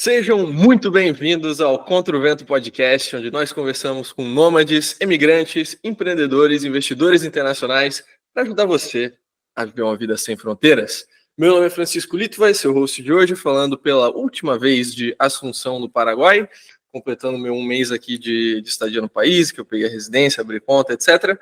Sejam muito bem-vindos ao Contra o Vento Podcast, onde nós conversamos com nômades, emigrantes, empreendedores, investidores internacionais para ajudar você a viver uma vida sem fronteiras. Meu nome é Francisco Lito, vai ser o host de hoje, falando pela última vez de Assunção, no Paraguai, completando meu 1 mês aqui de estadia no país, que eu peguei a residência, abri conta, etc.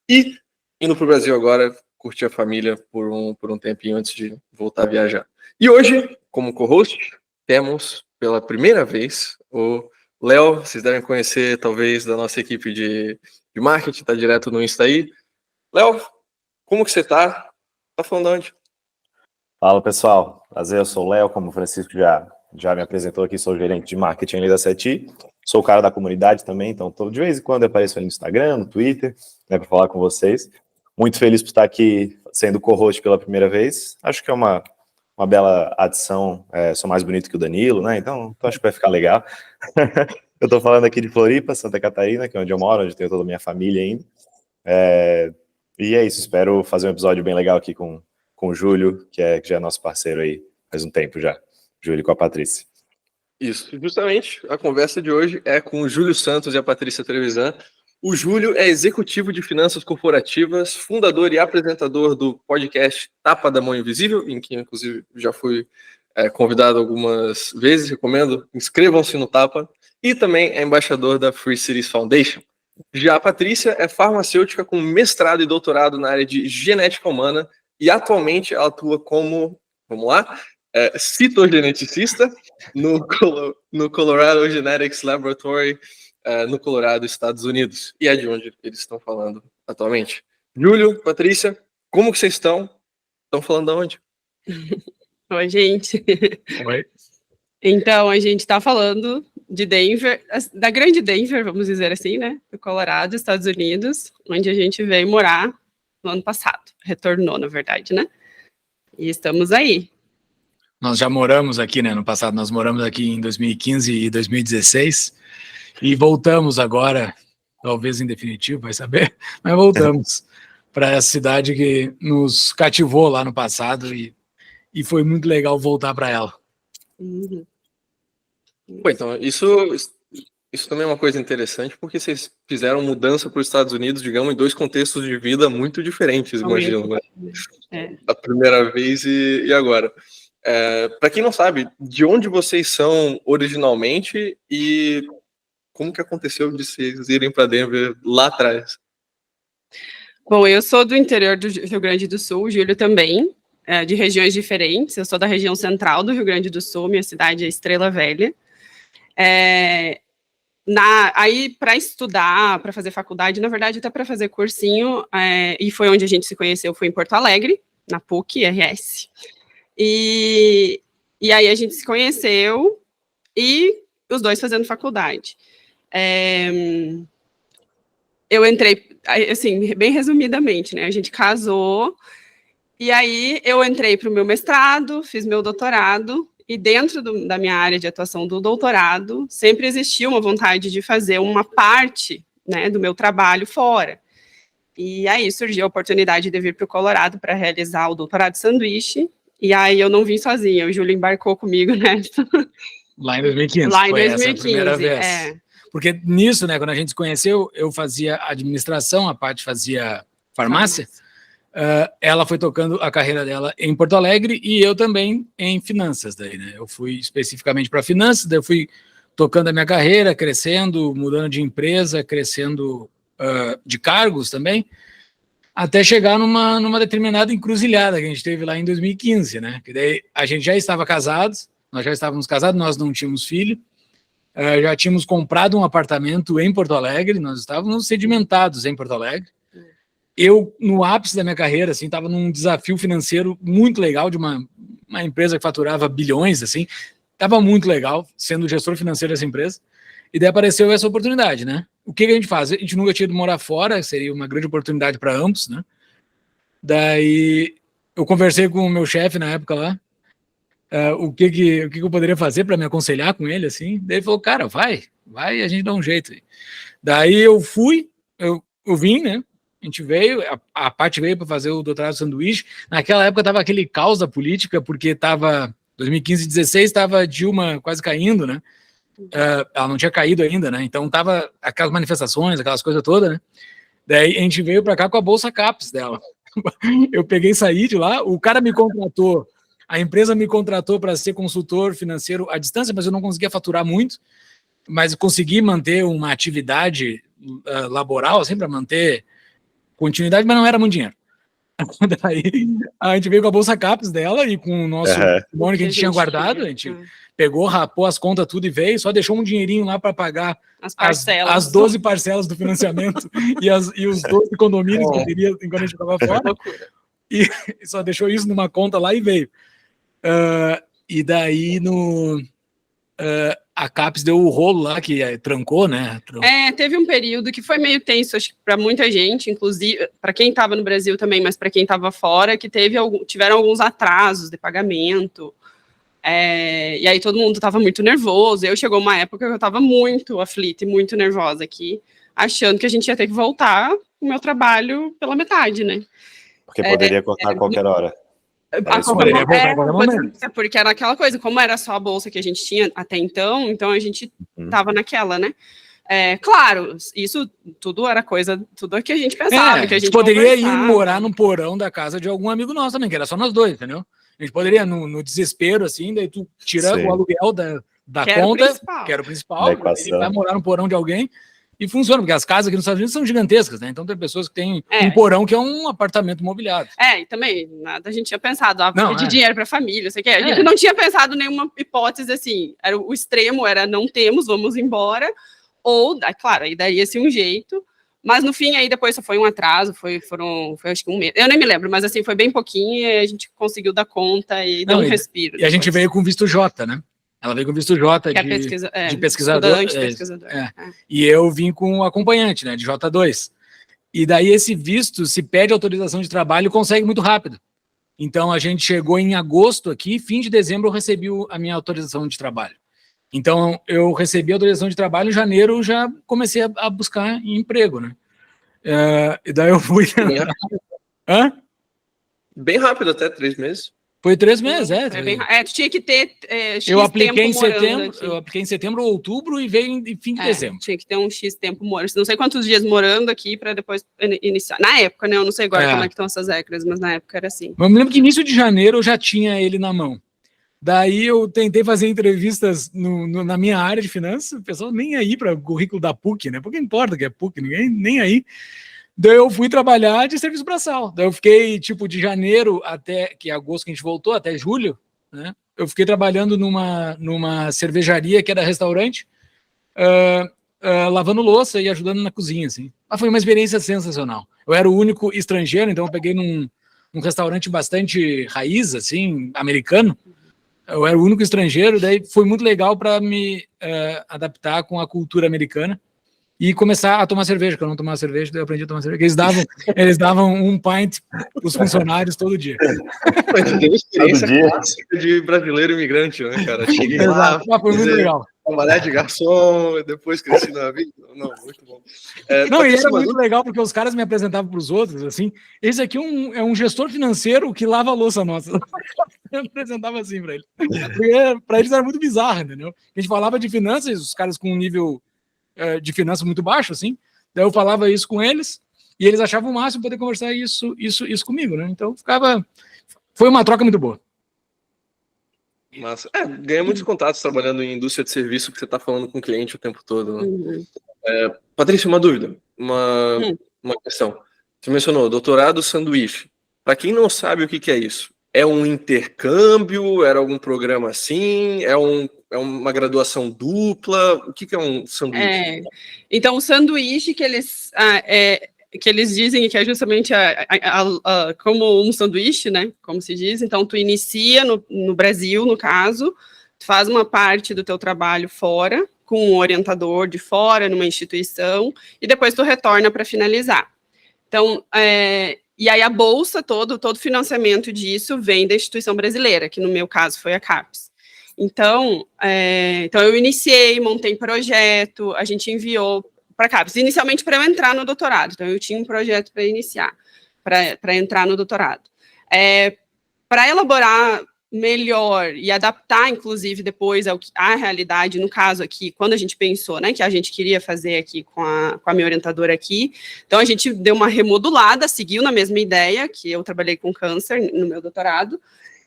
E indo para o Brasil agora, curtir a família por um tempinho antes de voltar a viajar. E hoje, como co-host, temos pela primeira vez o Léo. Vocês devem conhecer talvez da nossa equipe de marketing, tá direto no Insta aí. Léo, como que você tá? Tá falando de onde? Fala pessoal, prazer, eu sou o Léo, como o Francisco já me apresentou aqui, sou gerente de marketing ali da Seti, sou o cara da comunidade também, então de vez em quando eu apareço ali no Instagram, no Twitter, né, para falar com vocês. Muito feliz por estar aqui sendo co-host pela primeira vez, acho que é uma bela adição, sou mais bonito que o Danilo, né, então acho que vai ficar legal. Eu tô falando aqui de Floripa, Santa Catarina, que é onde eu moro, onde tenho toda a minha família ainda, e é isso, espero fazer um episódio bem legal aqui com o Júlio, que já é nosso parceiro aí faz um tempo já, Júlio com a Patrícia. Isso, justamente a conversa de hoje é com o Júlio Santos e a Patrícia Trevisan. O Júlio é executivo de finanças corporativas, fundador e apresentador do podcast Tapa da Mão Invisível, em que inclusive já fui convidado algumas vezes, recomendo, inscrevam-se no Tapa, e também é embaixador da Free Cities Foundation. Já a Patrícia é farmacêutica com mestrado e doutorado na área de genética humana e atualmente ela atua como, vamos lá, citogeneticista no Colorado Genetics Laboratory, no Colorado, Estados Unidos. E é de onde eles estão falando atualmente. Júlio, Patrícia, como que vocês estão? Estão falando de onde? Oi, gente. Oi. Então, a gente está falando de Denver, da grande Denver, vamos dizer assim, né? Do Colorado, Estados Unidos, onde a gente veio morar no ano passado. Retornou, na verdade, né? E estamos aí. Nós já moramos aqui, né? No passado, nós moramos aqui em 2015 e 2016 e voltamos agora, talvez em definitivo, vai saber, mas voltamos para essa cidade que nos cativou lá no passado e foi muito legal voltar para ela. Uhum. Pô, então, isso também é uma coisa interessante, porque vocês fizeram mudança para os Estados Unidos, digamos, em dois contextos de vida muito diferentes, imagino, né? A primeira vez e agora. Para quem não sabe, de onde vocês são originalmente e como que aconteceu de vocês irem para Denver lá atrás? Bom, eu sou do interior do Rio Grande do Sul, o Júlio também, de regiões diferentes. Eu sou da região central do Rio Grande do Sul, minha cidade é Estrela Velha. Aí, para estudar, para fazer faculdade, na verdade, até para fazer cursinho, e foi onde a gente se conheceu, foi em Porto Alegre, na PUC-RS. E aí a gente se conheceu e os dois fazendo faculdade. Eu entrei, assim, bem resumidamente, né? A gente casou e aí eu entrei para o meu mestrado, fiz meu doutorado e dentro da minha área de atuação do doutorado sempre existiu uma vontade de fazer uma parte, né, do meu trabalho fora. E aí surgiu a oportunidade de vir para o Colorado para realizar o doutorado de sanduíche. E aí eu não vim sozinha, o Júlio embarcou comigo nessa. Lá em 2015. Lá em foi 2015, essa a primeira vez. Porque nisso, né, quando a gente se conheceu, eu fazia administração, a Paty fazia farmácia. Ela foi tocando a carreira dela em Porto Alegre e eu também em finanças. Daí, né? Eu fui especificamente para finanças, daí eu fui tocando a minha carreira, crescendo, mudando de empresa, crescendo de cargos também, até chegar numa determinada encruzilhada que a gente teve lá em 2015, né? Que daí a gente já estava casados, nós já estávamos casados, nós não tínhamos filho, já tínhamos comprado um apartamento em Porto Alegre, nós estávamos sedimentados em Porto Alegre. Eu, no ápice da minha carreira, assim, estava num desafio financeiro muito legal de uma empresa que faturava bilhões, assim, estava muito legal, sendo gestor financeiro dessa empresa, e daí apareceu essa oportunidade, né? O que a gente faz? A gente nunca tinha ido morar fora, seria uma grande oportunidade para ambos, né? Daí eu conversei com o meu chefe na época lá, o que eu poderia fazer para me aconselhar com ele, assim. Daí ele falou, cara, vai, a gente dá um jeito. Daí eu fui, eu vim, né? A gente veio, a Paty veio para fazer o doutorado de sanduíche. Naquela época estava aquele caos da política, porque estava 2015 e 16 estava Dilma quase caindo, né? Ela não tinha caído ainda, né? Então tava aquelas manifestações, aquelas coisas todas, né? Daí a gente veio para cá com a bolsa CAPES dela. Eu peguei e saí de lá, o cara me contratou, a empresa me contratou para ser consultor financeiro à distância, mas eu não conseguia faturar muito, mas consegui manter uma atividade laboral, assim, para manter continuidade, mas não era muito dinheiro. Daí a gente veio com a bolsa CAPES dela e com o nosso patrimônio que a gente tinha guardado, a gente pegou, rapou as contas tudo e veio, só deixou um dinheirinho lá para pagar as 12 parcelas do financiamento e os 12 condomínios que eu teria enquanto a gente estava fora. E só deixou isso numa conta lá e veio. E daí a CAPES deu o rolo lá, que trancou, né? Teve um período que foi meio tenso, acho que para muita gente, inclusive para quem estava no Brasil também, mas para quem estava fora, que tiveram alguns atrasos de pagamento. E aí todo mundo estava muito nervoso. Chegou uma época que eu estava muito aflita e muito nervosa aqui, achando que a gente ia ter que voltar o meu trabalho pela metade, né? Porque poderia cortar a qualquer hora. Porque era aquela coisa, como era só a bolsa que a gente tinha até então a gente estava naquela, né? Claro, isso tudo era tudo que a gente pensava, que a gente poderia ir morar no porão da casa de algum amigo nosso também, que era só nós dois, entendeu? A gente poderia, no desespero, assim, daí tu tira o aluguel da conta, que era o principal, e vai morar no porão de alguém, e funciona, porque as casas aqui nos Estados Unidos são gigantescas, né? Então tem pessoas que têm um porão que é um apartamento mobiliado. E também, nada a gente tinha pensado, pedir dinheiro para a família, sei que a gente não tinha pensado nenhuma hipótese assim, o extremo era não temos, vamos embora, ou, claro, aí daria-se um jeito, mas no fim aí depois só foi um atraso, foi acho que um mês, eu nem me lembro, mas assim, foi bem pouquinho e a gente conseguiu dar conta e dar um respiro. E a gente veio com visto J, né? Ela veio com visto J de pesquisador. E eu vim com o acompanhante, né, de J2. E daí esse visto, se pede autorização de trabalho, consegue muito rápido. Então a gente chegou em agosto aqui, fim de dezembro eu recebi a minha autorização de trabalho. Então eu recebi a autorização de trabalho, em janeiro eu já comecei a buscar emprego, né? E daí eu fui... Bem rápido, até 3 meses. Foi 3 meses, tu tinha que ter eu apliquei em setembro ou outubro e veio em fim de dezembro. Tinha que ter um X tempo morando, não sei quantos dias morando aqui para depois iniciar. Na época, né? Eu não sei agora como é que estão essas regras, mas na época era assim. Eu me lembro que início de janeiro eu já tinha ele na mão. Daí eu tentei fazer entrevistas na minha área de finanças, o pessoal nem aí para o currículo da PUC, né? Porque importa que é PUC, ninguém nem aí. Daí eu fui trabalhar de serviço braçal. Daí eu fiquei, tipo, de janeiro até, que é agosto que a gente voltou, até julho, né? Eu fiquei trabalhando numa cervejaria que era restaurante, lavando louça e ajudando na cozinha, assim. Mas foi uma experiência sensacional. Eu era o único estrangeiro, então eu peguei num restaurante bastante raiz, assim, americano. Eu era o único estrangeiro, daí foi muito legal para me adaptar com a cultura americana. E começar a tomar cerveja, que eu não tomava cerveja, daí eu aprendi a tomar cerveja. Eles davam um pint para os funcionários todo dia. Teve experiência clássica de brasileiro imigrante, né, cara? Cheguei lá, foi muito legal. Trabalhar de garçom, depois cresci na vida. Não, muito bom. E era muito legal, porque os caras me apresentavam para os outros, assim, esse aqui é um gestor financeiro que lava a louça nossa. Eu apresentava assim para eles. Para eles era muito bizarro, entendeu? A gente falava de finanças, os caras com um nível de finanças muito baixo, assim, daí eu falava isso com eles, e eles achavam o máximo poder conversar isso comigo, né? Então foi uma troca muito boa. Massa. Ganha muitos contatos trabalhando em indústria de serviço, que você está falando com o cliente o tempo todo, né? Patrícia, uma dúvida, uma questão. Você mencionou doutorado sanduíche. Para quem não sabe o que é isso, é um intercâmbio? Era algum programa assim? É uma graduação dupla? O que é um sanduíche? Então, o sanduíche que eles dizem que é justamente como um sanduíche, né? Como se diz. Então, tu inicia no Brasil, no caso, tu faz uma parte do teu trabalho fora, com um orientador de fora, numa instituição, e depois tu retorna para finalizar. Então, e aí a bolsa, todo financiamento disso vem da instituição brasileira, que no meu caso foi a CAPES. Então eu iniciei, montei projeto, a gente enviou para a CAPES, inicialmente para eu entrar no doutorado. Então eu tinha um projeto para iniciar, para entrar no doutorado. Para elaborar melhor e adaptar, inclusive, depois à realidade, no caso aqui, quando a gente pensou, né, que a gente queria fazer aqui com a minha orientadora aqui, então a gente deu uma remodulada, seguiu na mesma ideia, que eu trabalhei com câncer no meu doutorado,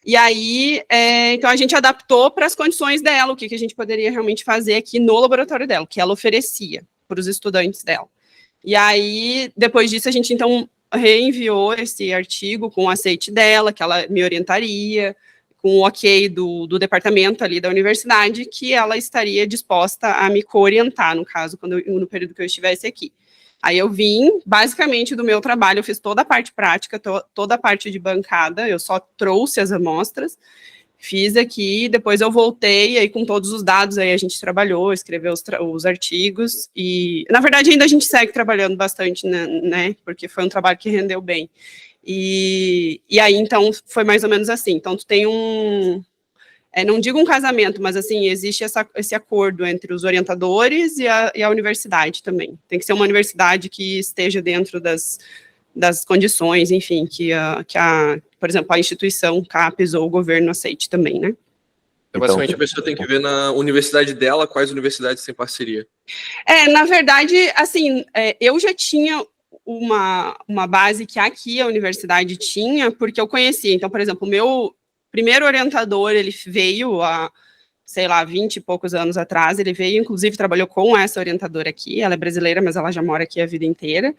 e aí, então a gente adaptou para as condições dela, o que a gente poderia realmente fazer aqui no laboratório dela, o que ela oferecia para os estudantes dela. E aí, depois disso, a gente, então, reenviou esse artigo com o aceite dela, que ela me orientaria, com o ok do departamento ali da universidade, que ela estaria disposta a me co-orientar, no caso, no período que eu estivesse aqui. Aí eu vim, basicamente, do meu trabalho, eu fiz toda a parte prática, toda a parte de bancada, eu só trouxe as amostras, fiz aqui, depois eu voltei, aí com todos os dados, aí a gente trabalhou, escreveu os artigos, e, na verdade, ainda a gente segue trabalhando bastante, né, porque foi um trabalho que rendeu bem. E aí, então, foi mais ou menos assim. Então, tu tem não digo um casamento, mas, assim, existe esse acordo entre os orientadores e a universidade também. Tem que ser uma universidade que esteja dentro das condições, enfim, por exemplo, a instituição, CAPES ou o governo aceite também, né? Então, basicamente, a pessoa tem que ver na universidade dela quais universidades têm parceria. Na verdade, assim, eu já tinha uma base que aqui a universidade tinha, porque eu conhecia. Então, por exemplo, o meu primeiro orientador, ele veio há, sei lá, 20 e poucos anos atrás, ele veio, inclusive, trabalhou com essa orientadora aqui, ela é brasileira, mas ela já mora aqui a vida inteira,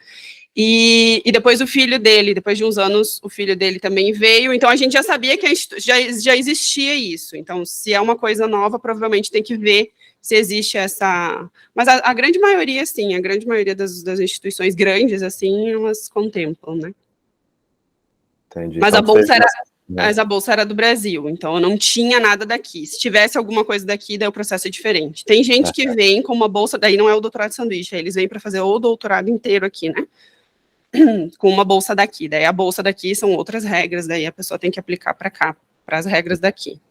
e depois o filho dele, depois de uns anos, o filho dele também veio, então a gente já sabia que já existia isso, então se é uma coisa nova, provavelmente tem que ver se existe essa... Mas a grande maioria, sim, a grande maioria das instituições grandes, assim, elas contemplam, né? Entendi. Mas então, a bolsa era do Brasil, então eu não tinha nada daqui. Se tivesse alguma coisa daqui, daí o processo é diferente. Tem gente que vem com uma bolsa, daí não é o doutorado de sanduíche, eles vêm para fazer o doutorado inteiro aqui, né? Com uma bolsa daqui. Daí a bolsa daqui são outras regras, daí a pessoa tem que aplicar para cá, para as regras daqui.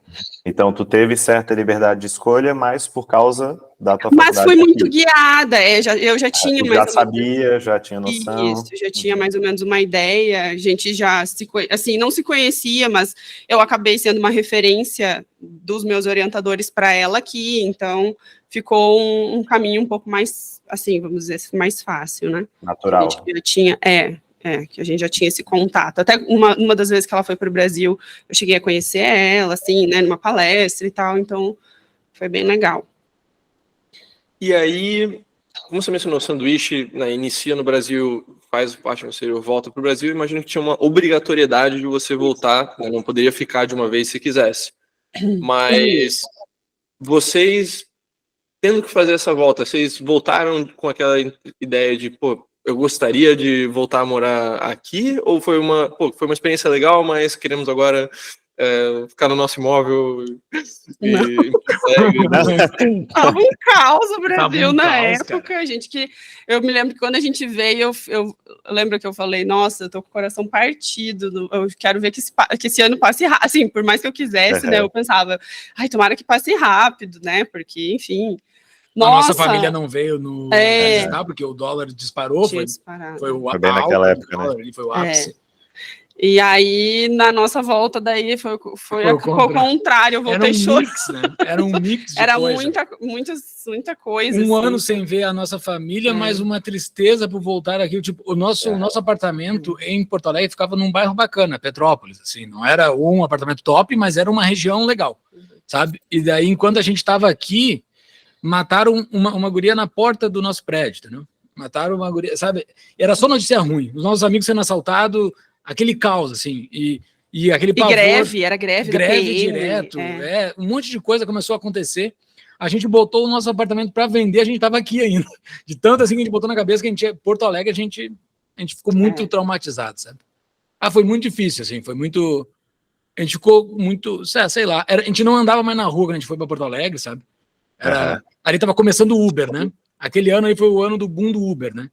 Então, tu teve certa liberdade de escolha, mas por causa da tua faculdade. Mas fui muito guiada, eu já tinha mais já sabia, já tinha noção. Isso, já tinha mais ou menos uma ideia, a gente já assim, não se conhecia, mas eu acabei sendo uma referência dos meus orientadores para ela aqui, então ficou um caminho um pouco mais, assim, vamos dizer, mais fácil, né? Natural. A gente já tinha, que a gente já tinha esse contato. Até uma das vezes que ela foi para o Brasil, eu cheguei a conhecer ela, assim, né, numa palestra e tal, então foi bem legal. E aí, como você mencionou, o sanduíche, né, inicia no Brasil, faz parte do exterior, volta para o Brasil, imagino que tinha uma obrigatoriedade de você voltar, né, não poderia ficar de uma vez se quisesse. Mas vocês, tendo que fazer essa volta, vocês voltaram com aquela ideia de, pô, eu gostaria de voltar a morar aqui, ou foi uma experiência legal, mas queremos agora ficar no nosso imóvel e Tava um caos o Brasil na caos, época, cara. eu me lembro que quando a gente veio, eu lembro que eu falei, nossa, eu tô com o coração partido, eu quero ver que esse ano passe rápido, assim, por mais que eu quisesse, né, eu pensava, ai, tomara que passe rápido, né, porque, enfim... A nossa família não veio no porque o dólar disparou, foi bem naquela época, dólar, né? Foi o ápice. E aí, na nossa volta, daí foi o contrário, eu voltei chorando. Né? Era um mix de Era coisa. muita coisa. Um assim. ano sem ver a nossa família, mas uma tristeza por voltar aqui. Tipo, o nosso apartamento em Porto Alegre ficava num bairro bacana, Petrópolis, assim, não era um apartamento top, mas era uma região legal, sabe? E daí, enquanto a gente estava aqui, mataram uma guria na porta do nosso prédio, entendeu? Mataram uma guria, sabe? Era só notícia ruim. Os nossos amigos sendo assaltados, aquele caos, assim, e aquele pavor. Era greve da PM, direto, um monte de coisa começou a acontecer. A gente botou o nosso apartamento para vender, a gente estava aqui ainda. De tanto assim que a gente botou na cabeça que a gente Porto Alegre, a gente ficou muito traumatizado, sabe? Foi muito difícil, assim, foi muito... A gente ficou muito, sei lá, a gente não andava mais na rua quando a gente foi para Porto Alegre, sabe? Ali tava começando o Uber, né? Aquele ano aí foi o ano do boom do Uber, né?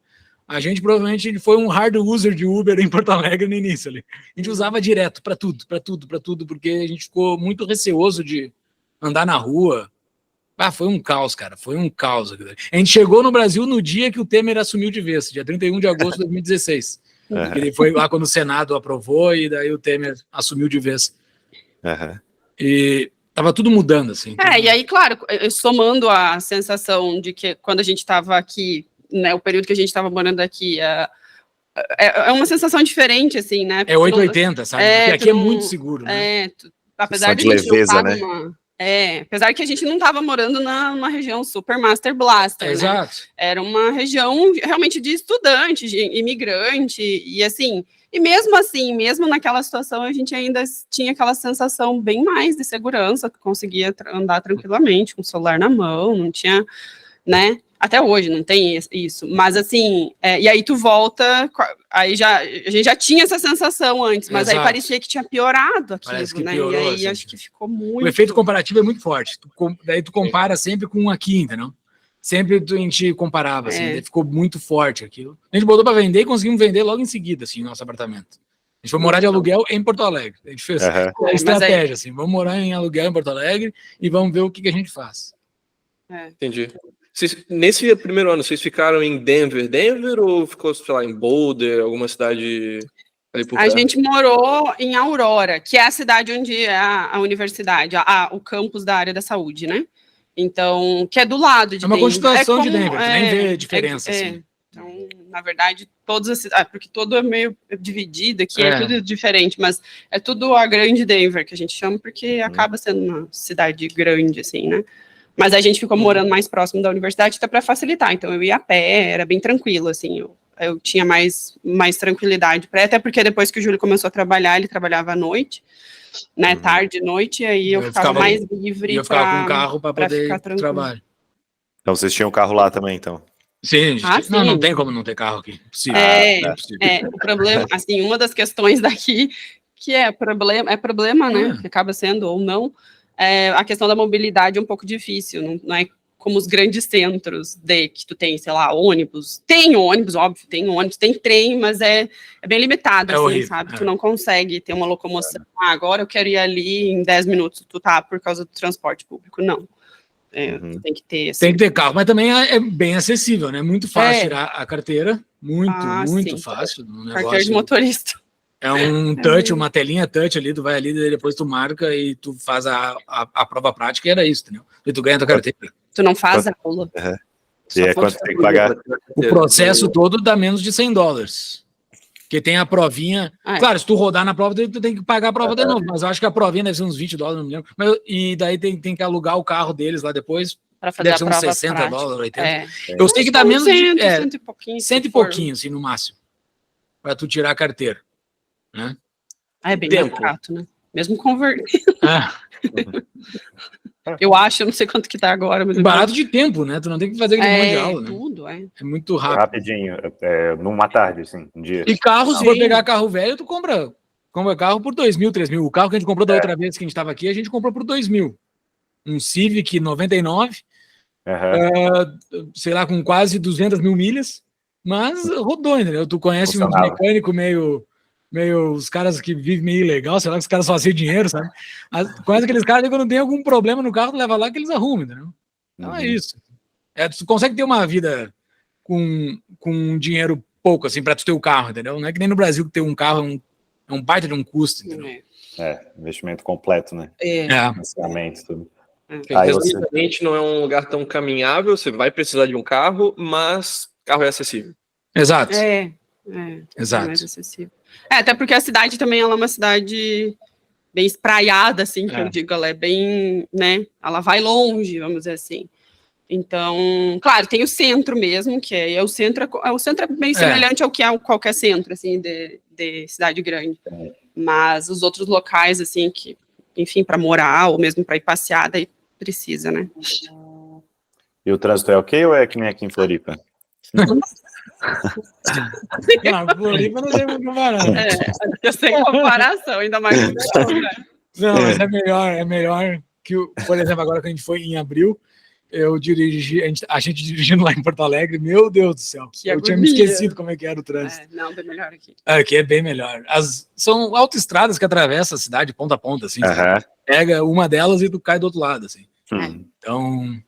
A gente provavelmente foi um hard user de Uber em Porto Alegre no início ali. A gente usava direto para tudo, porque a gente ficou muito receoso de andar na rua. Foi um caos, cara, foi um caos. A gente chegou no Brasil no dia que o Temer assumiu de vez, dia 31 de agosto de 2016. Ele foi lá quando o Senado aprovou e daí o Temer assumiu de vez. E tava tudo mudando, assim. E aí, claro, somando a sensação de que quando a gente estava aqui, né, o período que a gente estava morando aqui, é uma sensação diferente, assim, né? É 880, sabe? Porque aqui é muito seguro, né? Apesar de leveza, né? Apesar que a gente não estava morando numa região super Master Blaster, né? Exato. Era uma região realmente de estudante, de imigrante, e assim, e mesmo assim, mesmo naquela situação, a gente ainda tinha aquela sensação bem mais de segurança, que conseguia andar tranquilamente, com o celular na mão, não tinha, né? Até hoje não tem isso, mas assim, e aí tu volta, aí a gente já tinha essa sensação antes, mas aí parecia que tinha piorado aquilo, né? Piorou, e aí assim, acho que ficou muito... O efeito comparativo é muito forte, daí tu compara sempre com aqui, entendeu? Sempre a gente comparava, assim, ficou muito forte aquilo. A gente botou para vender e conseguimos vender logo em seguida, assim, nosso apartamento. A gente foi morar de aluguel em Porto Alegre. A gente fez a estratégia, assim, vamos morar em aluguel em Porto Alegre e vamos ver o que a gente faz. Entendi. Nesse primeiro ano, vocês ficaram em Denver ou ficou, sei lá, em Boulder, alguma cidade ali por perto? A gente morou em Aurora, que é a cidade onde é a universidade, o campus da área da saúde, né? Então, que é do lado de Denver. É uma continuação de Denver, tu nem vê diferença, assim. Então, na verdade, todas as cidades, porque todo é meio dividido aqui, é tudo diferente, mas é tudo a grande Denver, que a gente chama, porque acaba sendo uma cidade grande, assim, né? Mas a gente ficou morando mais próximo da universidade até para facilitar. Então, eu ia a pé, era bem tranquilo, assim. Eu tinha mais tranquilidade. Até porque depois que o Júlio começou a trabalhar, ele trabalhava à noite, né? Tarde, noite, e aí eu ficava mais livre. E eu ficava com um carro para poder ficar tranquilo. trabalhar. Então, vocês tinham carro lá também, então? Sim, sim. Não tem como não ter carro aqui. Possível. O problema, assim, uma das questões daqui, que é problema, né? Que acaba sendo ou não, a questão da mobilidade é um pouco difícil, não é como os grandes centros que tu tem, sei lá, ônibus. Tem ônibus, óbvio, tem trem, mas é bem limitado, assim, horrível, sabe? Tu não consegue ter uma locomoção. Agora eu quero ir ali em 10 minutos, tu tá por causa do transporte público. Não. Tu tem que ter... Assim, tem que ter carro, mas também é bem acessível, né? Muito fácil tirar a carteira, muito fácil. Carteira de motorista. É um touch, uma telinha touch ali, tu vai ali, depois tu marca e tu faz a prova prática e era isso, entendeu? E tu ganha a tua carteira. Tu não faz aula. E quanto tem que pagar? O processo todo dá menos de $100. Porque tem a provinha... Claro, se tu rodar na prova, tu tem que pagar a prova de novo, mas eu acho que a provinha deve ser uns $20, não me lembro. E daí tem que alugar o carro deles lá depois. Para fazer deve ser uns $60, $80. Eu sei que dá menos de... 100 e pouquinho. 100 e pouquinho, assim, no máximo. Para tu tirar a carteira. Né? É bem mais barato, né? Mesmo converter. Eu acho, eu não sei quanto que tá agora. Mas barato de tempo, né? Tu não tem que fazer aquele monte de aula, né? Tudo, É muito rápido. Rapidinho, numa tarde, assim, um dia. E carro, se for pegar carro velho, tu compra carro por 2.000, 3.000. O carro que a gente comprou da outra vez que a gente estava aqui, a gente comprou por 2.000. Um Civic 99, sei lá, com quase 200.000 milhas, mas rodou, entendeu? Tu conhece um mecânico meio os caras que vivem meio ilegal, sei lá, que os caras faziam dinheiro, sabe? Conhece aqueles caras que quando tem algum problema no carro, tu leva lá que eles arrumam, entendeu? Então é isso. Tu consegue ter uma vida com dinheiro pouco, assim, pra tu ter o carro, entendeu? Não é que nem no Brasil que ter um carro é um baita de um custo, entendeu? Investimento completo, né? Financiamento, tudo. Resumitamente, não é um lugar tão caminhável, você vai precisar de um carro, mas carro é acessível. Exato. Exato. Mais acessível. Até porque a cidade também ela é uma cidade bem espraiada, assim, que eu digo, ela é bem, né, ela vai longe, vamos dizer assim. Então, claro, tem o centro mesmo, que o centro é bem semelhante ao que é qualquer centro, assim, de cidade grande. Mas os outros locais, assim, que, enfim, para morar ou mesmo para ir passear, daí precisa, né? E o trânsito é ok ou é que nem aqui em Floripa? Floripa não tem muito comparação. Sem comparação, ainda mais. Não, mas é melhor que, por exemplo, agora que a gente foi em abril, eu dirigi, a gente dirigindo lá em Porto Alegre, meu Deus do céu, eu tinha me esquecido como é que era o trânsito. Não, bem melhor aqui. Aqui é bem melhor. São autoestradas que atravessam a cidade ponta a ponta, assim. Pega uma delas e tu cai do outro lado, assim. Então,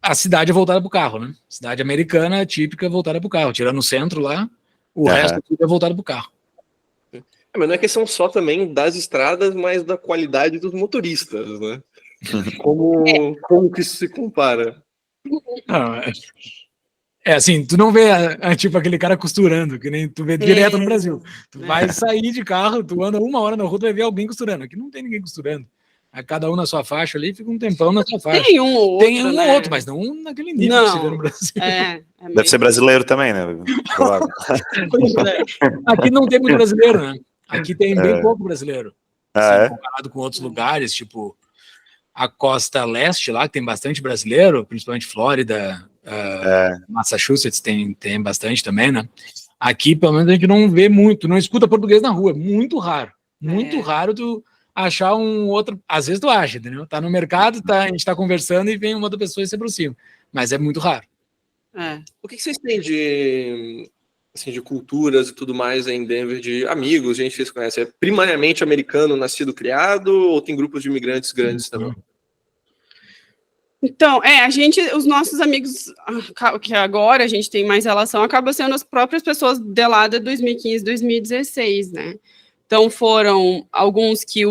a cidade é voltada para o carro, né? Cidade americana típica voltada para o carro. Tirando o centro lá, o resto tudo é voltado para o carro. Mas não é questão só também das estradas, mas da qualidade dos motoristas, né? Como que isso se compara? Não, assim, tu não vê tipo aquele cara costurando, que nem tu vê direto no Brasil. Tu vai sair de carro, tu anda 1 hora na rua, tu vai ver alguém costurando. Aqui não tem ninguém costurando. Cada um na sua faixa ali, fica um tempão na sua faixa. Tem um ou outro, tem um ou outro, mas não naquele nível que se vê no Brasil. Deve ser brasileiro também, né? Aqui não tem muito brasileiro, né? Aqui tem bem pouco brasileiro. Assim, comparado com outros lugares, tipo a costa leste lá, que tem bastante brasileiro, principalmente Flórida, Massachusetts tem bastante também, né? Aqui, pelo menos, a gente não vê muito, não escuta português na rua, muito raro. Muito raro tu achar um outro... Às vezes tu acha, entendeu? Tá no mercado, a gente tá conversando e vem uma outra pessoa e se aproxima. Mas é muito raro. O que vocês têm de culturas e tudo mais em Denver, de amigos, gente que vocês conhecem? É primariamente americano, nascido, criado, ou tem grupos de imigrantes grandes também? Então, os nossos amigos, que agora a gente tem mais relação, acabam sendo as próprias pessoas de lá de 2015, 2016, né? Então, foram alguns que,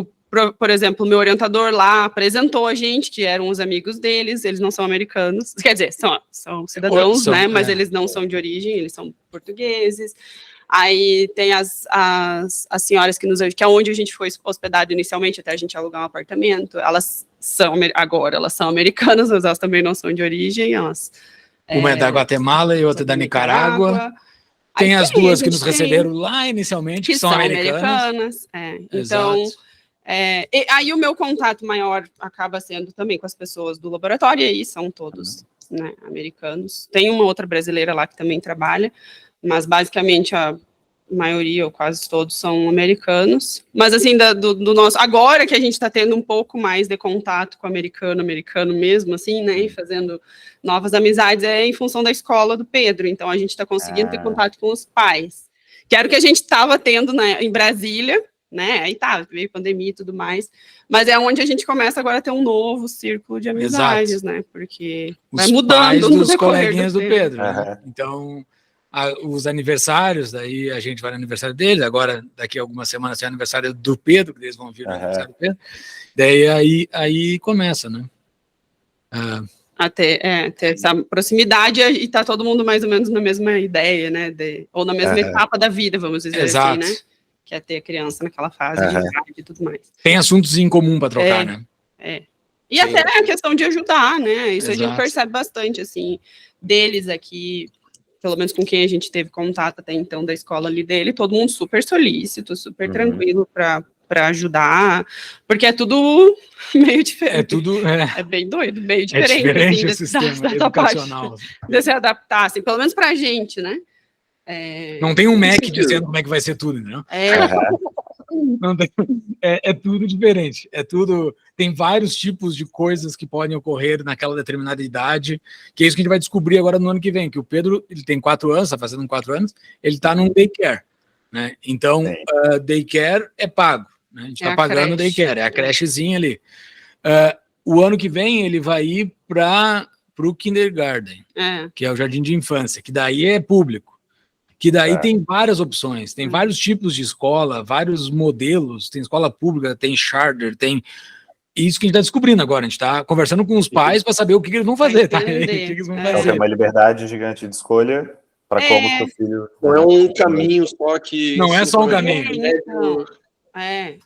por exemplo, o meu orientador lá apresentou a gente, que eram os amigos deles, eles não são americanos, quer dizer, são cidadãos, né? Mas eles não são de origem, eles são portugueses. Aí tem as senhoras que que é onde a gente foi hospedado inicialmente, até a gente alugar um apartamento, elas são americanas, mas elas também não são de origem, uma é da Guatemala e outra da Nicarágua. Tem as duas que nos receberam lá inicialmente, que são americanas. Então, aí o meu contato maior acaba sendo também com as pessoas do laboratório, e aí são todos americanos. Tem uma outra brasileira lá que também trabalha, mas basicamente a maioria, ou quase todos, são americanos. Mas assim, do nosso... Agora que a gente está tendo um pouco mais de contato com americano mesmo, assim, né, e fazendo novas amizades, é em função da escola do Pedro. Então, a gente está conseguindo ter contato com os pais. Que era o que a gente estava tendo em Brasília, né, aí veio pandemia e tudo mais, mas é onde a gente começa agora a ter um novo círculo de amizades, né, porque vai mudando os coleguinhas do Pedro. Né? Então... os aniversários, daí a gente vai no aniversário deles, agora daqui a algumas semanas é o aniversário do Pedro, que eles vão vir no aniversário do Pedro, daí aí começa, né? Ter essa proximidade e tá todo mundo mais ou menos na mesma ideia, né? Ou na mesma etapa da vida, vamos dizer assim, né? Que é ter a criança naquela fase de idade e tudo mais. Tem assuntos em comum para trocar, né? E sim, até a questão de ajudar, né? Isso a gente percebe bastante, assim, deles aqui, pelo menos com quem a gente teve contato até então da escola ali dele, todo mundo super solícito, super tranquilo para ajudar, porque é tudo meio diferente. É bem doido, meio diferente. É diferente assim, o sistema educacional. De se adaptar, assim, pelo menos para a gente, né? Não tem um MEC dizendo como é que vai ser tudo, entendeu? Não tem, tudo diferente. Tem vários tipos de coisas que podem ocorrer naquela determinada idade, que é isso que a gente vai descobrir agora no ano que vem, que o Pedro, ele tem 4 anos, está fazendo 4 anos, ele está num daycare, né? Então, daycare é pago, né? A gente está pagando daycare, é a crechezinha ali. O ano que vem ele vai ir para o kindergarten, que é o jardim de infância, que daí é público. Que daí tem várias opções, tem vários tipos de escola, vários modelos, tem escola pública, tem charter, tem... Isso que a gente está descobrindo agora, a gente está conversando com os pais para saber o que eles vão fazer, tá? Então tem uma liberdade gigante de escolha para como o seu filho... Não é um caminho só que... Não é só um caminho.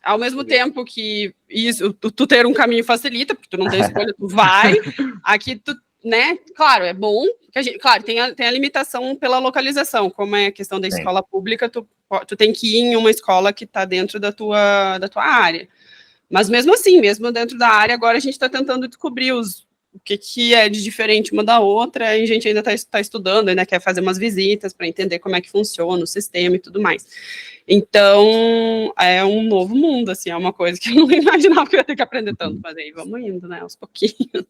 Ao mesmo tempo que isso, tu ter um caminho facilita, porque tu não tem escolha, tu vai, aqui tu... Né? Claro, é bom, que claro, tem a limitação pela localização, como é a questão da escola pública, tu tem que ir em uma escola que está dentro da tua área. Mas mesmo assim, mesmo dentro da área, agora a gente está tentando descobrir o que é de diferente uma da outra, e a gente ainda está estudando, ainda quer fazer umas visitas para entender como é que funciona o sistema e tudo mais. Então, é um novo mundo, assim, é uma coisa que eu não imaginava que eu ia ter que aprender tanto, mas aí vamos indo, né, aos pouquinhos.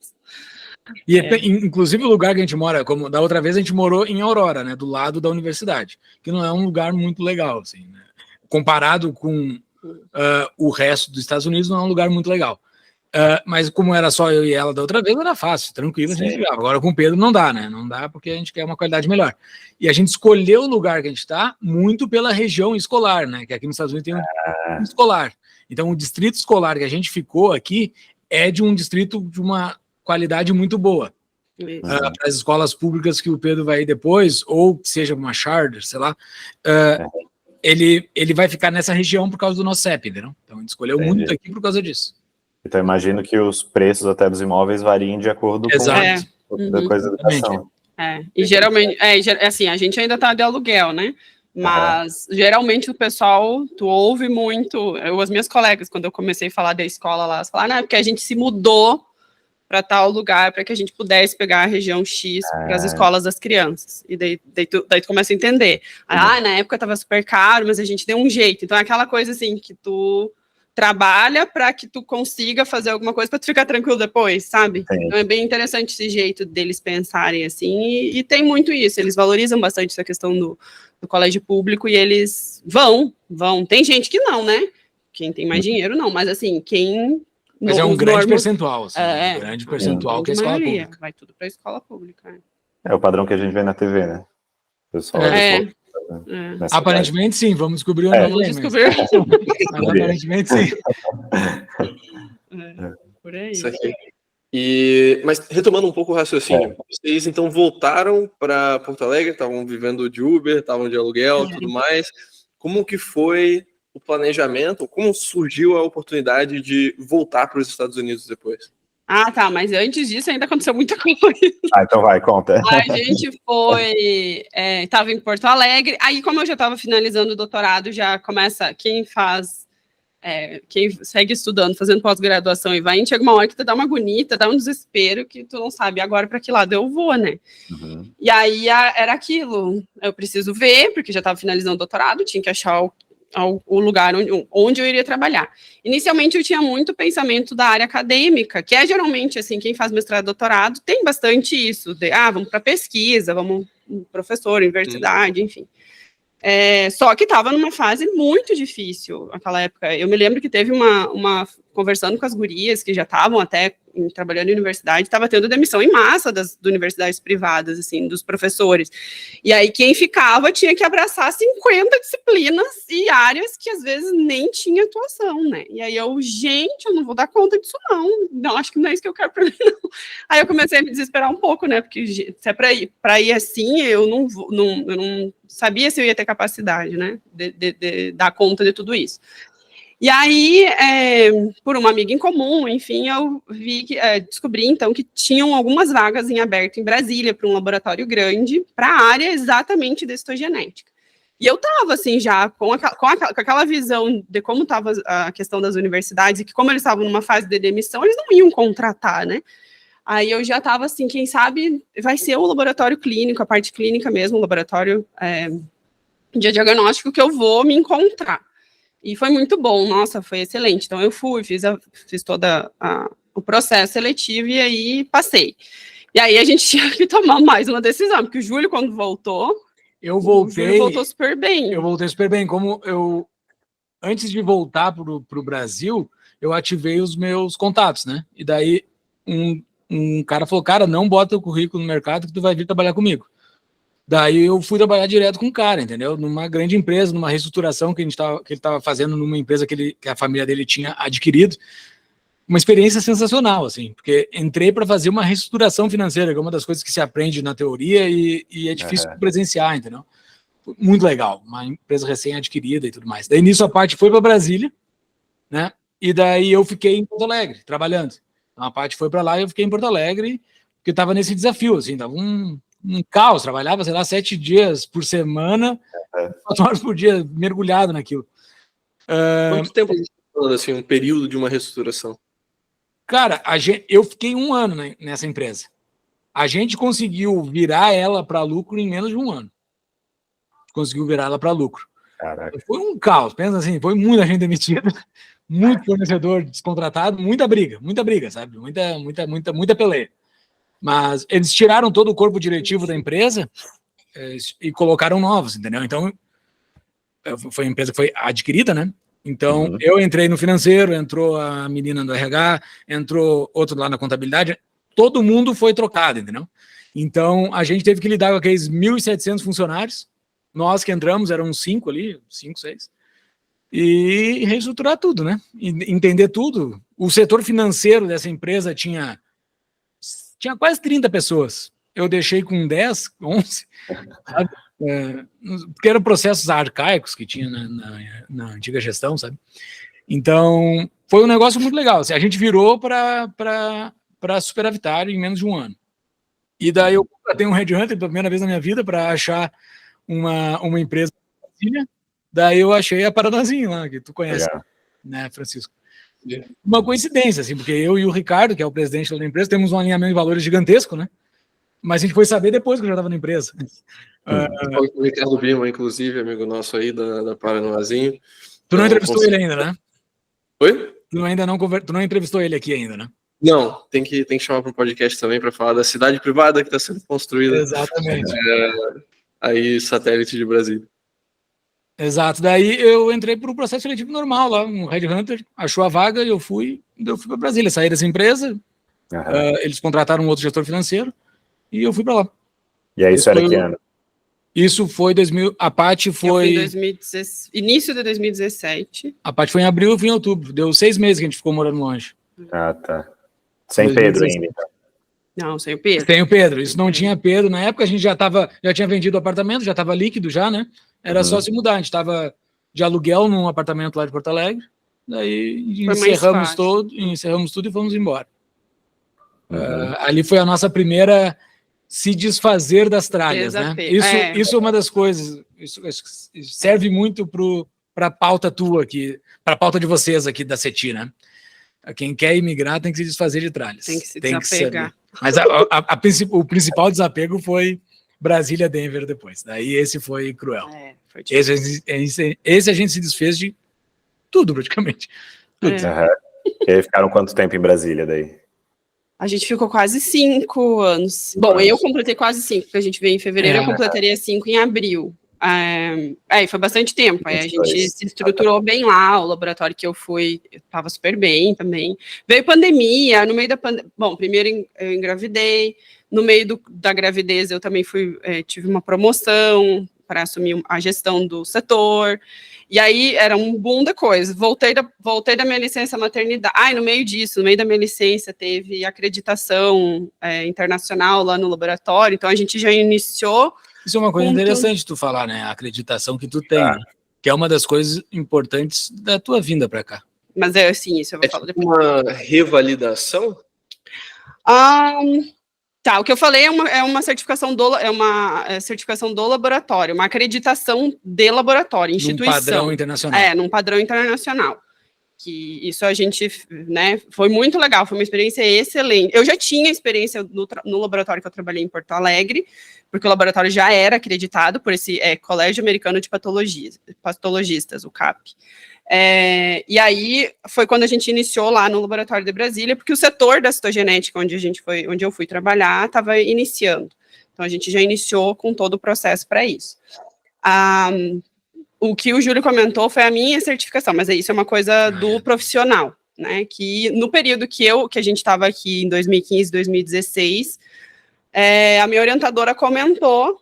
E inclusive o lugar que a gente mora, como da outra vez a gente morou em Aurora, né, do lado da universidade, que não é um lugar muito legal, assim, né? Comparado com o resto dos Estados Unidos, não é um lugar muito legal. Mas como era só eu e ela da outra vez, era fácil, tranquilo, a gente jogava. Agora com o Pedro não dá, né? Não dá porque a gente quer uma qualidade melhor. E a gente escolheu o lugar que a gente está muito pela região escolar, né? Que aqui nos Estados Unidos tem um escolar. Então, o distrito escolar que a gente ficou aqui é de um distrito de uma qualidade muito boa. Para as escolas públicas que o Pedro vai ir depois, ou que seja uma charter, sei lá, ele vai ficar nessa região por causa do nosso CEP, entendeu? Então, a gente escolheu muito aqui por causa disso. Então, imagino que os preços até dos imóveis variem de acordo com a coisa da educação. E geralmente, assim, a gente ainda tá de aluguel, né? Mas, geralmente, o pessoal, tu ouve muito, as minhas colegas, quando eu comecei a falar da escola lá, elas falaram, porque a gente se mudou para tal lugar, para que a gente pudesse pegar a região X para as escolas das crianças. E daí tu começa a entender. Na época estava super caro, mas a gente deu um jeito. Então, é aquela coisa assim, que tu trabalha para que tu consiga fazer alguma coisa para tu ficar tranquilo depois, sabe? Sim. Então é bem interessante esse jeito deles pensarem assim, e tem muito isso, eles valorizam bastante essa questão do colégio público e eles vão. Tem gente que não, né? Quem tem mais dinheiro não, mas assim, Mas é um grande percentual, assim, um grande percentual que é a escola pública. Vai tudo para a escola pública. É o padrão que a gente vê na TV, né? O pessoal aparentemente sim, vamos descobrir o nome. Mas aparentemente sim. Por aí. Isso aqui. Mas retomando um pouco o raciocínio, vocês então voltaram para Porto Alegre, estavam vivendo de Uber, estavam de aluguel, tudo mais. Como que foi o planejamento? Como surgiu a oportunidade de voltar para os Estados Unidos depois? Tá, mas antes disso ainda aconteceu muita coisa. Então vai, conta. A gente estava em Porto Alegre, aí como eu já estava finalizando o doutorado, já começa, quem segue estudando, fazendo pós-graduação e vai, chega uma hora que tu dá uma agonia, dá um desespero, que tu não sabe agora para que lado eu vou, né? E aí era aquilo, eu preciso ver, porque já estava finalizando o doutorado, tinha que achar o lugar onde eu iria trabalhar. Inicialmente, eu tinha muito pensamento da área acadêmica, que é geralmente, assim, quem faz mestrado e doutorado tem bastante isso, vamos para pesquisa, vamos professor, universidade, enfim. Só que estava numa fase muito difícil naquela época. Eu me lembro que teve uma conversando com as gurias, que já estavam até trabalhando em universidade, estava tendo demissão em massa das universidades privadas, assim, dos professores. E aí, quem ficava tinha que abraçar 50 disciplinas e áreas que, às vezes, nem tinha atuação, né? E aí, eu não vou dar conta disso, não, acho que não é isso que eu quero para mim, não. Aí, eu comecei a me desesperar um pouco, né? Porque se é para ir assim, eu não sabia se eu ia ter capacidade, né? De dar conta de tudo isso. E aí, por uma amiga em comum, enfim, eu descobri, então, que tinham algumas vagas em aberto em Brasília, para um laboratório grande, para a área exatamente de citogenética. E eu estava, assim, já com aquela visão de como estava a questão das universidades, e que como eles estavam numa fase de demissão, eles não iam contratar, né? Aí eu já estava, assim, quem sabe vai ser o laboratório clínico, a parte clínica mesmo, o laboratório de diagnóstico que eu vou me encontrar. E foi muito bom, nossa, foi excelente. Então, eu fiz todo o processo seletivo e aí passei. E aí, a gente tinha que tomar mais uma decisão, porque o Júlio, quando voltou, o Júlio voltou super bem. Eu voltei super bem. Antes de voltar para o Brasil, eu ativei os meus contatos, né? E daí, um cara falou, cara, não bota o currículo no mercado que tu vai vir trabalhar comigo. Daí eu fui trabalhar direto com o cara, entendeu? Numa grande empresa, numa reestruturação que ele estava fazendo numa empresa que a família dele tinha adquirido. Uma experiência sensacional, assim, porque entrei para fazer uma reestruturação financeira, que é uma das coisas que se aprende na teoria e é difícil presenciar, entendeu? Muito legal, uma empresa recém-adquirida e tudo mais. Daí nisso a parte foi para Brasília, né? E daí eu fiquei em Porto Alegre, trabalhando. Então a parte foi para lá e eu fiquei em Porto Alegre, porque estava nesse desafio, assim, tava um caos, trabalhava, sei lá, 7 dias por semana, 4 horas por dia, mergulhado naquilo. Quanto tempo a gente está falando, assim, um período de uma reestruturação? Cara, eu fiquei 1 ano nessa empresa. A gente conseguiu virar ela para lucro em menos de 1 ano. Conseguiu virar ela para lucro. Caraca. Foi um caos, pensa assim, foi muita gente demitida, muito fornecedor descontratado, muita briga, sabe? Muita peleia. Mas eles tiraram todo o corpo diretivo da empresa e colocaram novos, entendeu? Então, foi a empresa que foi adquirida, né? Então, eu entrei no financeiro, entrou a menina do RH, entrou outro lá na contabilidade, todo mundo foi trocado, entendeu? Então, a gente teve que lidar com aqueles 1.700 funcionários, nós que entramos, eram 5 ali, 5, 6, e reestruturar tudo, né? Entender tudo. O setor financeiro dessa empresa tinha quase 30 pessoas. Eu deixei com 10, 11, sabe? Porque eram processos arcaicos que tinha na antiga gestão, sabe? Então, foi um negócio muito legal. Assim, a gente virou para superavitário em menos de um ano. E daí eu tenho um headhunter pela primeira vez na minha vida para achar uma empresa. Daí eu achei a Paranazinho lá, que tu conhece, né, Francisco? Uma coincidência, assim, porque eu e o Ricardo, que é o presidente da empresa, temos um alinhamento de valores gigantesco, né? Mas a gente foi saber depois que eu já estava na empresa. O Ricardo Lima, inclusive, amigo nosso aí da Paranazinho. Tu não entrevistou ele ainda, né? Oi? Tu não entrevistou ele aqui ainda, né? Não, tem que chamar para um podcast também para falar da cidade privada que está sendo construída. Exatamente. Aí, satélite de Brasília. Exato. Daí eu entrei por um processo seletivo normal lá, um headhunter achou a vaga e eu fui para Brasília, saí dessa empresa, eles contrataram um outro gestor financeiro e eu fui para lá. E aí, isso era que ano? Isso foi 2000, a Paty foi... Em 2016, início de 2017. A Paty foi em abril, eu fui em outubro, deu 6 meses que a gente ficou morando longe. Ah, tá. Sem Pedro ainda, então. Não, sem o Pedro. Tem o Pedro, isso não tinha Pedro, na época a gente já tinha vendido o apartamento, já estava líquido já, né? Era só se mudar, a gente estava de aluguel num apartamento lá de Porto Alegre, daí encerramos tudo e fomos embora. Ali foi a nossa primeira se desfazer das tralhas, né? Isso é uma das coisas, isso serve muito para a pauta tua aqui, para a pauta de vocês aqui da CETI, né? Quem quer imigrar tem que se desfazer de tralhas. Tem que se desapegar. Mas o principal desapego foi Brasília-Denver depois. Daí esse foi cruel. Foi esse a gente se desfez de tudo, praticamente. Tudo. E aí ficaram quanto tempo em Brasília daí? A gente ficou quase 5 anos. Bom, eu completei quase 5, porque a gente veio em fevereiro, eu completaria 5 em abril. Foi bastante tempo. Aí a gente se estruturou bem lá, o laboratório que eu fui estava super bem também. Veio pandemia, no meio da pandemia. Bom, primeiro eu engravidei, no meio da gravidez eu também tive uma promoção para assumir a gestão do setor. E aí era um boom da coisa. Voltei da minha licença maternidade. No meio disso, no meio da minha licença, teve acreditação internacional lá no laboratório. Então a gente já iniciou. Isso é uma coisa interessante tu falar, né? A acreditação que tu tem, né? Que é uma das coisas importantes da tua vinda para cá. Mas assim, isso eu vou falar depois. Uma revalidação? Tá, o que eu falei é uma certificação certificação do laboratório, uma acreditação de laboratório, instituição. Num padrão internacional. Num padrão internacional. Que isso a gente, né, foi muito legal, foi uma experiência excelente. Eu já tinha experiência no laboratório que eu trabalhei em Porto Alegre, porque o laboratório já era acreditado por esse Colégio Americano de Patologistas, o CAP. E aí foi quando a gente iniciou lá no laboratório de Brasília, porque o setor da citogenética, onde eu fui trabalhar, estava iniciando. Então a gente já iniciou com todo o processo para isso. O que o Júlio comentou foi a minha certificação, mas isso é uma coisa do profissional, né? Que no período que a gente estava aqui em 2015, 2016, a minha orientadora comentou.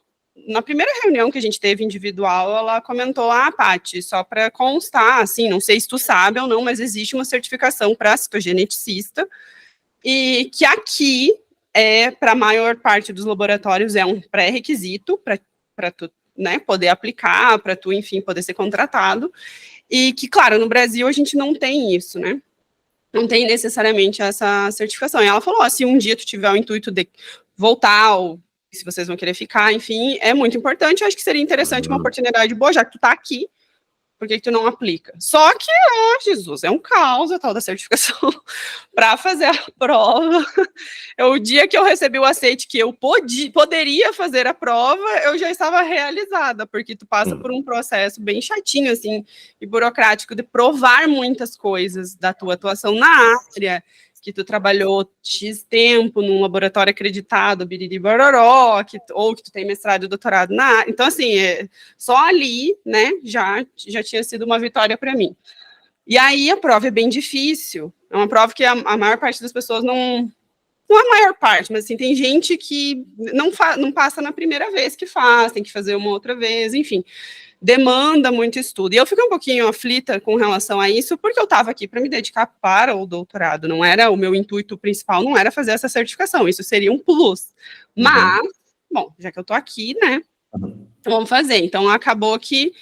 Na primeira reunião que a gente teve individual, ela comentou, Paty, só para constar, assim, não sei se tu sabe ou não, mas existe uma certificação para citogeneticista, e que aqui, para a maior parte dos laboratórios, é um pré-requisito para tu, né, poder aplicar, para tu, enfim, poder ser contratado, e que, claro, no Brasil a gente não tem isso, né? Não tem necessariamente essa certificação. E ela falou, se um dia tu tiver o intuito de voltar ou se vocês vão querer ficar, enfim, é muito importante, eu acho que seria interessante uma oportunidade boa, já que tu tá aqui, por que tu não aplica? Só que, Jesus, é um caos a tal da certificação para fazer a prova. O dia que eu recebi o aceite que eu poderia fazer a prova, eu já estava realizada, porque tu passa por um processo bem chatinho, assim, e burocrático, de provar muitas coisas da tua atuação na área, que tu trabalhou X tempo num laboratório acreditado, biriri bororó, ou que tu tem mestrado e doutorado na área. Então, assim, só ali, né, já tinha sido uma vitória para mim. E aí a prova é bem difícil. É uma prova que a maior parte das pessoas não a maior parte, mas assim, tem gente que não passa na primeira vez que faz, tem que fazer uma outra vez, enfim, demanda muito estudo. E eu fico um pouquinho aflita com relação a isso, porque eu estava aqui para me dedicar para o doutorado, não era o meu intuito principal, não era fazer essa certificação, isso seria um plus. Mas, bom, já que eu estou aqui, né, vamos fazer. Então, acabou que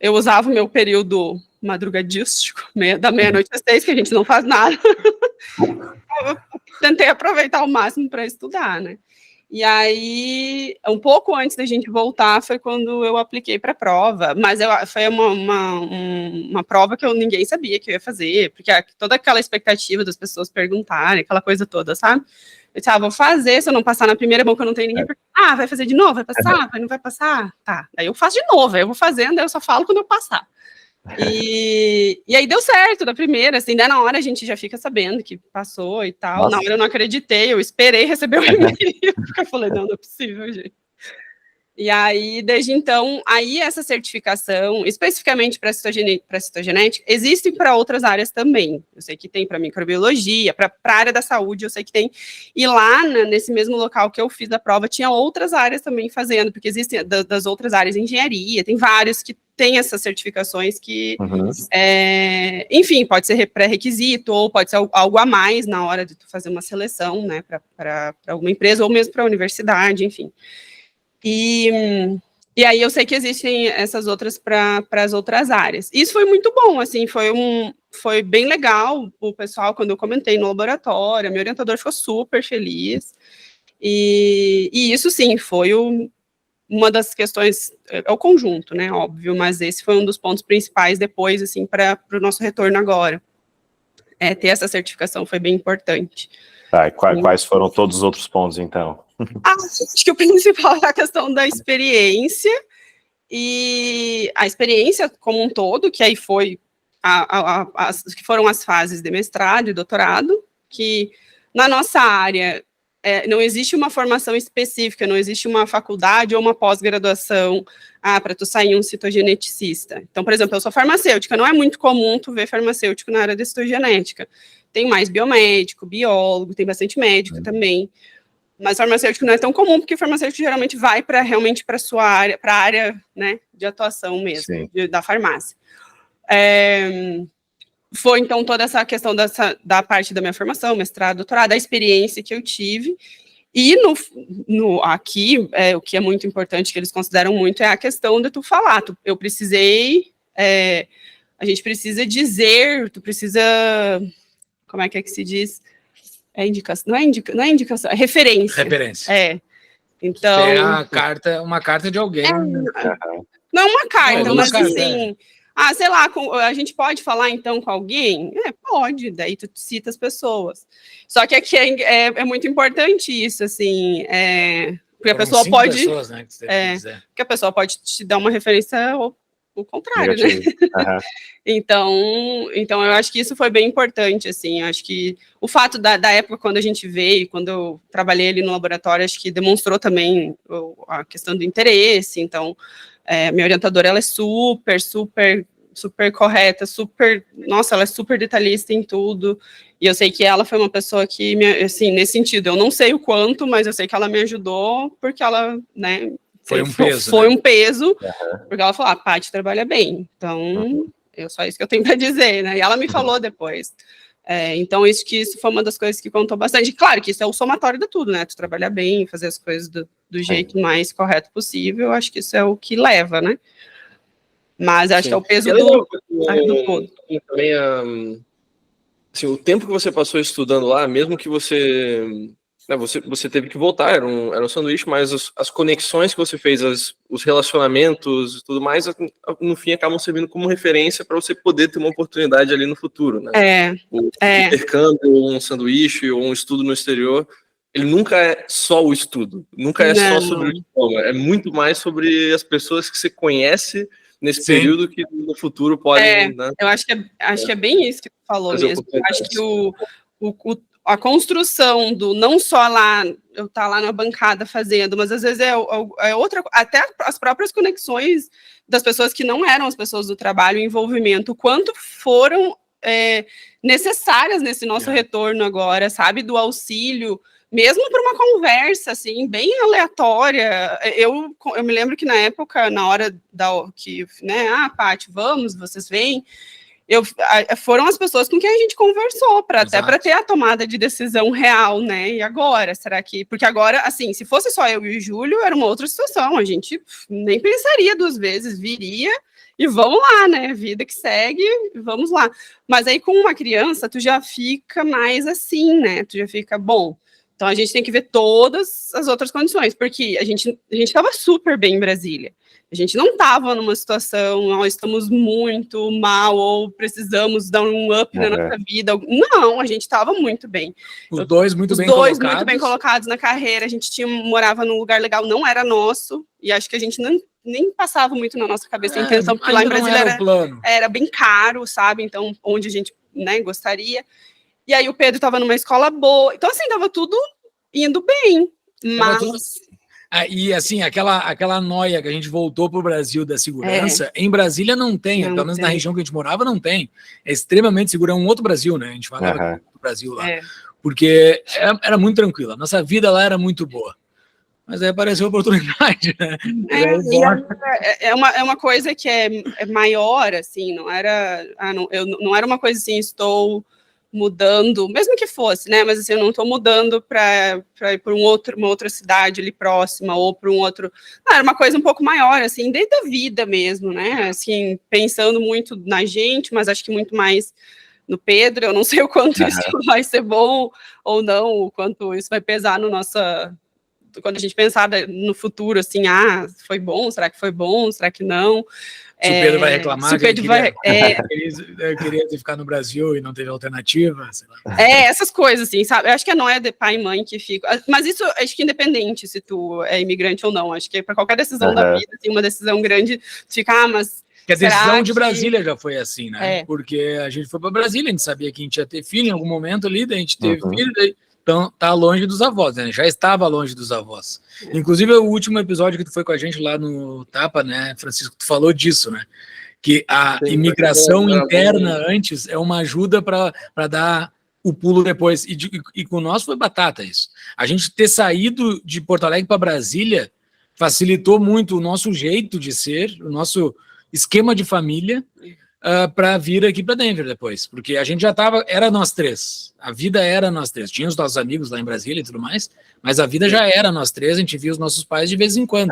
eu usava o meu período madrugadístico, da meia-noite às 6, que a gente não faz nada. Eu tentei aproveitar ao máximo para estudar, né? E aí, um pouco antes da gente voltar, foi quando eu apliquei para a prova, mas foi uma prova que ninguém sabia que eu ia fazer, porque toda aquela expectativa das pessoas perguntarem, aquela coisa toda, sabe? Eu disse, vou fazer, se eu não passar na primeira, bom que eu não tenho ninguém, vai fazer de novo, vai passar? Não vai passar? Tá, aí eu faço de novo, aí eu vou fazendo, aí eu só falo quando eu passar. E aí deu certo da primeira, assim, daí na hora a gente já fica sabendo que passou e tal. Nossa. Na hora eu não acreditei, eu esperei receber o e-mail, porque eu falei, não é possível, gente. E aí, desde então, aí essa certificação, especificamente para citogenética, existe para outras áreas também. Eu sei que tem para microbiologia, para a área da saúde, eu sei que tem. E lá, nesse mesmo local que eu fiz a prova, tinha outras áreas também fazendo, porque existem das outras áreas, engenharia, tem vários que têm essas certificações que, enfim, pode ser pré-requisito, ou pode ser algo a mais na hora de tu fazer uma seleção, né, para alguma empresa, ou mesmo para a universidade, enfim. E aí eu sei que existem essas outras para as outras áreas. Isso foi muito bom, assim, foi bem legal. O pessoal, quando eu comentei no laboratório, meu orientador ficou super feliz. E isso, sim, foi uma das questões, é o conjunto, né, óbvio, mas esse foi um dos pontos principais depois, assim, para o nosso retorno agora. Ter essa certificação foi bem importante. Tá, e quais foram todos os outros pontos, então? Acho que o principal é a questão da experiência, e a experiência como um todo, que aí foi que foram as fases de mestrado e doutorado, que na nossa área não existe uma formação específica, não existe uma faculdade ou uma pós-graduação para tu sair um citogeneticista. Então, por exemplo, eu sou farmacêutica, não é muito comum tu ver farmacêutico na área de citogenética. Tem mais biomédico, biólogo, tem bastante médico também. Mas farmacêutico não é tão comum, porque farmacêutico geralmente vai realmente para a sua área, para a área, né, de atuação mesmo, da farmácia. Foi, então, toda essa questão da parte da minha formação, mestrado, doutorado, a experiência que eu tive. E aqui, o que é muito importante, que eles consideram muito, é a questão de tu falar. Eu precisei, a gente precisa dizer, tu precisa, como é que se diz? Indicação, não é indicação, é referência. Referência. Então. É uma carta de alguém. Não uma carta, mas assim. Sei lá, a gente pode falar então com alguém? Pode, daí tu cita as pessoas. Só que aqui é muito importante isso, assim, porque a pessoa pode. Pessoas, né, porque a pessoa pode te dar uma referência o contrário, né? Então, eu acho que isso foi bem importante, assim, eu acho que o fato da época quando a gente veio, quando eu trabalhei ali no laboratório, acho que demonstrou também a questão do interesse. Então, minha orientadora, ela é super, super, super correta, nossa, ela é super detalhista em tudo, e eu sei que ela foi uma pessoa que, assim, nesse sentido, eu não sei o quanto, mas eu sei que ela me ajudou, porque ela, né, foi um peso, foi um peso, porque ela falou, Paty trabalha bem, então, só isso que eu tenho para dizer, né, e ela me falou depois. Então, isso foi uma das coisas que contou bastante. Claro que isso é o somatório de tudo, né, tu trabalhar bem, fazer as coisas do jeito mais correto possível, eu acho que isso é o que leva, né, mas acho que é o peso do todo. Também, assim, o tempo que você passou estudando lá, mesmo que você teve que voltar, era um sanduíche, mas as conexões que você fez, os relacionamentos e tudo mais, no fim, acabam servindo como referência para você poder ter uma oportunidade ali no futuro, né? O intercâmbio, um sanduíche ou um estudo no exterior, ele nunca é só o estudo, nunca é só sobre o diploma, é muito mais sobre as pessoas que você conhece nesse período que no futuro podem... né? Eu acho que é bem isso que tu falou mesmo. Eu acho que a construção do não só lá, eu estar lá na bancada fazendo, mas às vezes é outra, até as próprias conexões das pessoas que não eram as pessoas do trabalho, o envolvimento, quanto foram necessárias nesse nosso retorno agora, sabe? Do auxílio, mesmo para uma conversa, assim, bem aleatória. Eu me lembro que na época, na hora que, né, Paty, vamos, vocês vêm, foram as pessoas com quem a gente conversou, até para ter a tomada de decisão real, né? E agora, será que... Porque agora, assim, se fosse só eu e o Júlio, era uma outra situação, a gente nem pensaria 2 vezes, viria e vamos lá, né? Vida que segue, vamos lá. Mas aí com uma criança, tu já fica mais assim, né? Tu já fica, bom, então a gente tem que ver todas as outras condições, porque a gente estava super bem em Brasília. A gente não estava numa situação, nós estamos muito mal ou precisamos dar um up na nossa vida. Não, a gente estava muito bem. Os dois muito bem colocados na carreira. A gente morava num lugar legal, não era nosso, e acho que a gente nem passava muito na nossa cabeça a intenção, porque lá em Brasília era bem caro, sabe? Então, onde a gente, né, gostaria. E aí o Pedro estava numa escola boa. Então, assim, estava tudo indo bem. Mas... E assim, aquela noia que a gente voltou para o Brasil da segurança, em Brasília não tem, pelo menos na região que a gente morava, não tem. É extremamente seguro, é um outro Brasil, né? A gente falava do Brasil lá. Porque era muito tranquilo, a nossa vida lá era muito boa. Mas aí apareceu a oportunidade, né? É uma coisa que é maior, assim, não era uma coisa assim, estou mudando, mesmo que fosse, né? Mas assim, eu não estou mudando para ir para uma outra cidade ali próxima ou para um outro. Não, era uma coisa um pouco maior, assim, desde a vida mesmo, né? Assim, pensando muito na gente, mas acho que muito mais no Pedro. Eu não sei o quanto isso vai ser bom ou não, o quanto isso vai pesar no nossa. Quando a gente pensar no futuro, assim, foi bom? Será que foi bom? Será que não? Se o Pedro vai reclamar, se o Pedro queria ficar no Brasil e não teve alternativa, sei lá. Essas coisas, assim, sabe? Eu acho que a noia de pai e mãe que fica... Mas isso, acho que independente se tu é imigrante ou não. Acho que para qualquer decisão da vida, assim, uma decisão grande, tu fica, mas... Que a decisão de Brasília já foi assim, né? Porque a gente foi para Brasília, a gente sabia que a gente ia ter filho em algum momento ali, daí a gente teve filho, daí... Então, tá longe dos avós, né? Já estava longe dos avós. Inclusive, o último episódio que tu foi com a gente lá no Tapa, né, Francisco, tu falou disso, né? Que a imigração interna antes é uma ajuda para dar o pulo depois. E com nós foi batata isso. A gente ter saído de Porto Alegre para Brasília facilitou muito o nosso jeito de ser, o nosso esquema de família, para vir aqui para Denver depois, porque a gente já era nós três, a vida era nós três, tinha os nossos amigos lá em Brasília e tudo mais, mas a vida já era nós três, a gente via os nossos pais de vez em quando,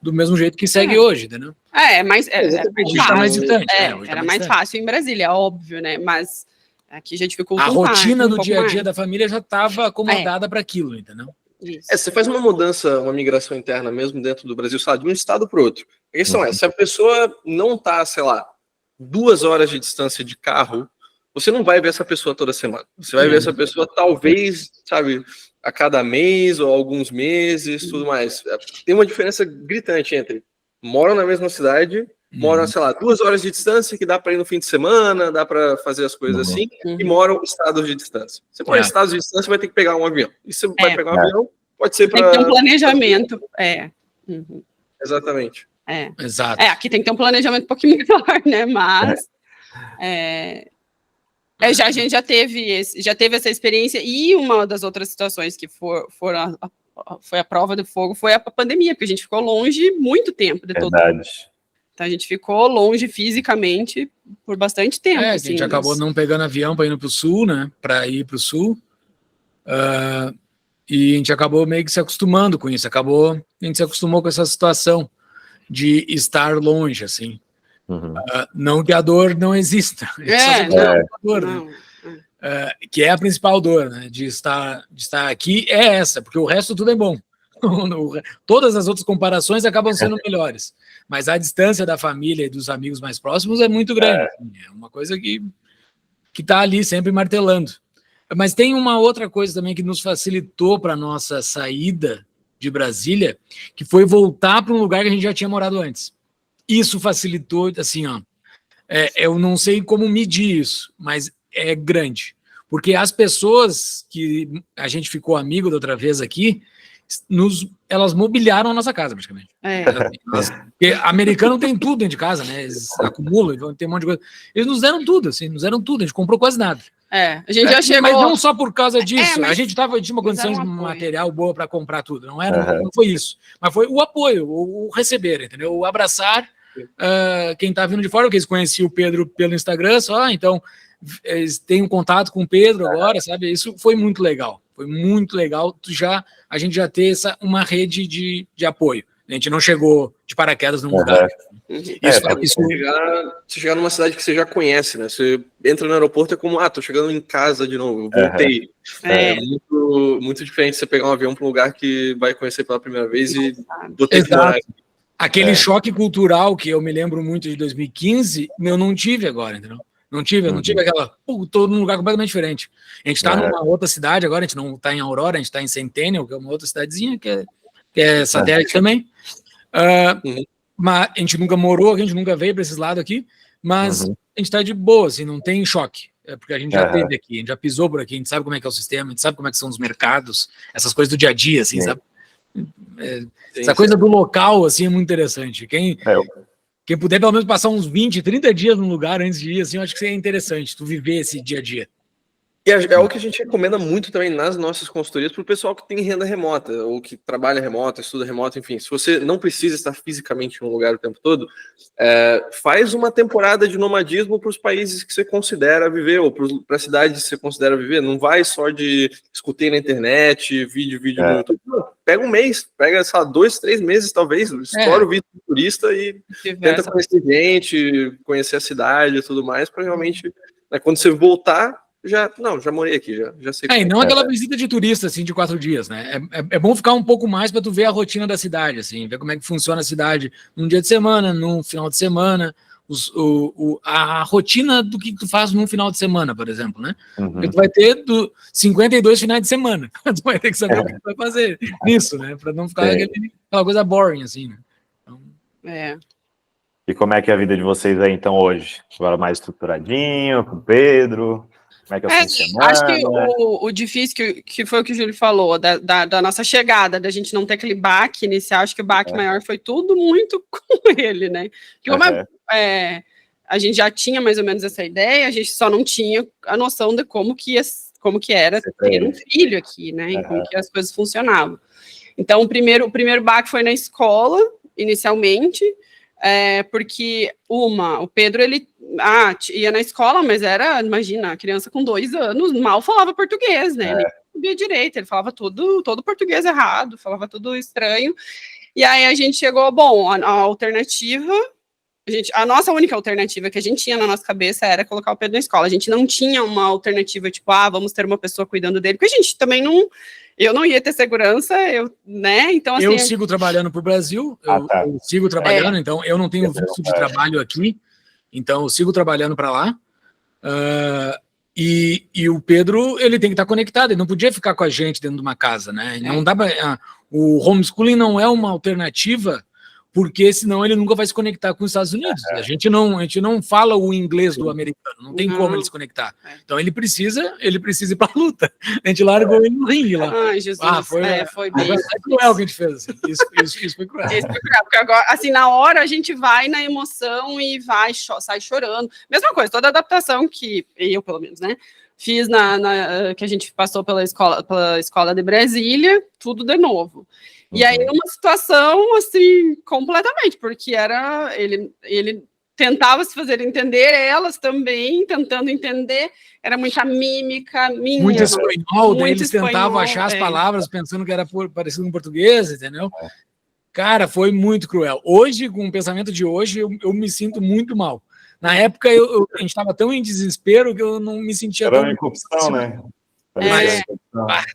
do mesmo jeito que segue hoje, entendeu? Mas hoje está mais distante. Era mais fácil em Brasília, óbvio, né, mas aqui já dificulta a rotina do dia a dia da família já estava acomodada para aquilo, entendeu? Você faz uma mudança, uma migração interna mesmo dentro do Brasil, sabe, de um estado para o outro. A questão é, se a pessoa não está, sei lá, 2 horas de distância de carro, você não vai ver essa pessoa toda semana. Você vai ver essa pessoa talvez, sabe, a cada mês ou alguns meses, tudo mais. Tem uma diferença gritante entre moram na mesma cidade, moram, sei lá, 2 horas de distância, que dá para ir no fim de semana, dá para fazer as coisas assim, e moram estados de distância. Você mora em estados de distância, vai ter que pegar um avião. E você vai pegar um avião, pode ser para... Tem que ter um planejamento. Exatamente. Exato. Aqui tem que ter um planejamento um pouquinho melhor, né? Mas a gente já teve essa experiência, e uma das outras situações que foi a prova de fogo foi a pandemia, porque a gente ficou longe muito tempo de todo mundo. Então a gente ficou longe fisicamente por bastante tempo. A gente acabou não pegando avião para ir para o sul, né? Para ir para o sul. E a gente acabou meio que se acostumando com isso. A gente se acostumou com essa situação de estar longe, assim. Não que a dor não exista. Que é a principal dor, né? De estar aqui é essa, porque o resto tudo é bom. Todas as outras comparações acabam sendo melhores. Mas a distância da família e dos amigos mais próximos é muito grande. É uma coisa que está ali sempre martelando. Mas tem uma outra coisa também que nos facilitou para a nossa saída de Brasília, que foi voltar para um lugar que a gente já tinha morado antes. Isso facilitou, assim, eu não sei como medir isso, mas é grande. Porque as pessoas que a gente ficou amigo da outra vez aqui, elas mobiliaram a nossa casa, praticamente. Porque americano tem tudo dentro de casa, né? Eles acumulam, então tem um monte de coisa. Eles nos deram tudo, assim, nos deram tudo, a gente comprou quase nada. A gente já chegou... Mas não só por causa disso, mas a gente tinha uma condição um material boa para comprar tudo, não foi isso. Mas foi o apoio, o receber, entendeu? O abraçar quem tá vindo de fora, porque eles conheciam o Pedro pelo Instagram só, então eles têm um contato com o Pedro agora, sabe? Isso foi muito legal. Foi muito legal a gente já ter uma rede de apoio. A gente não chegou de paraquedas num lugar. Você chegar numa cidade que você já conhece, né? Você entra no aeroporto, é como, tô chegando em casa de novo, voltei. É muito, muito diferente você pegar um avião para um lugar que vai conhecer pela primeira vez e botar que morar aqui. Aquele choque cultural que eu me lembro muito de 2015, eu não tive agora, entendeu? Não tive aquela... Tô num lugar completamente diferente. A gente tá numa outra cidade agora, a gente não tá em Aurora, a gente tá em Centennial, que é uma outra cidadezinha, que é satélite também. Mas a gente nunca morou, a gente nunca veio para esses lados aqui, mas a gente tá de boa, assim, não tem choque. Porque a gente já teve aqui, a gente já pisou por aqui, a gente sabe como é que é o sistema, a gente sabe como é que são os mercados, essas coisas do dia a dia, assim, sabe? Essa coisa do local, assim, é muito interessante. Quem puder pelo menos passar uns 20, 30 dias num lugar antes de ir, assim, eu acho que seria interessante, tu viver esse dia a dia. E é o que a gente recomenda muito também nas nossas consultorias para o pessoal que tem renda remota, ou que trabalha remoto, estuda remoto, enfim. Se você não precisa estar fisicamente em um lugar o tempo todo, faz uma temporada de nomadismo para os países que você considera viver, ou para as cidades que você considera viver. Não vai só de escutei na internet, vídeo no YouTube. Não, pega um mês, pega, sei lá, 2, 3 meses talvez, estoura o vídeo do turista e tenta conhecer gente, conhecer a cidade e tudo mais, para realmente, quando você voltar, já morei aqui, já sei. E não aquela visita de turista, assim, de 4 dias, né? É bom ficar um pouco mais para tu ver a rotina da cidade, assim, ver como é que funciona a cidade num dia de semana, num final de semana, a rotina do que tu faz num final de semana, por exemplo, né? Porque tu vai ter 52 finais de semana, tu vai ter que saber o que tu vai fazer nisso, né? Para não ficar aquela coisa boring, assim, né? Então... E como é que é a vida de vocês aí, então, hoje? Agora mais estruturadinho, com o Pedro... Como é que é o fim de semana? Acho que o difícil, que foi o que o Júlio falou, da nossa chegada, da gente não ter aquele baque inicial, acho que o baque maior foi tudo muito com ele, né? Que a gente já tinha mais ou menos essa ideia, a gente só não tinha a noção de como que era ter um filho aqui, né? E como que as coisas funcionavam. Então, o primeiro baque foi na escola, inicialmente, porque o Pedro, ele ia na escola, mas imagina, a criança com 2 anos, mal falava português, né? Nem sabia direito, ele falava todo português errado, falava tudo estranho. E aí a gente chegou, a alternativa, a nossa única alternativa que a gente tinha na nossa cabeça era colocar o Pedro na escola. A gente não tinha uma alternativa, tipo, vamos ter uma pessoa cuidando dele, porque a gente também não... Eu não ia ter segurança, né? Então, assim, eu sigo trabalhando para o Brasil, eu sigo trabalhando, então eu não tenho visto de trabalho aqui, então eu sigo trabalhando para lá. E o Pedro, ele tem que estar conectado, ele não podia ficar com a gente dentro de uma casa, né? Não dá pra, o homeschooling não é uma alternativa, porque senão ele nunca vai se conectar com os Estados Unidos. A gente não fala o inglês do americano, não tem como ele se conectar. Então ele precisa ir para a luta. A gente largou ele no ringue lá. Ai, Jesus. Foi bem cruel que a gente fez. Assim. Isso foi cruel. Isso foi cruel, porque agora, assim, na hora a gente vai na emoção e sai chorando. Mesma coisa, toda a adaptação que eu, pelo menos, né? Fiz que a gente passou pela escola de Brasília, tudo de novo. E aí, numa situação, assim, completamente, porque ele tentava se fazer entender, elas também tentando entender, era muita mímica, muito espanhol, daí eles tentavam achar as palavras pensando que era parecido com português, entendeu? Cara, foi muito cruel. Hoje, com o pensamento de hoje, eu me sinto muito mal. Na época, a gente estava tão em desespero que eu não me sentia tão... Era uma incursão, né? Mas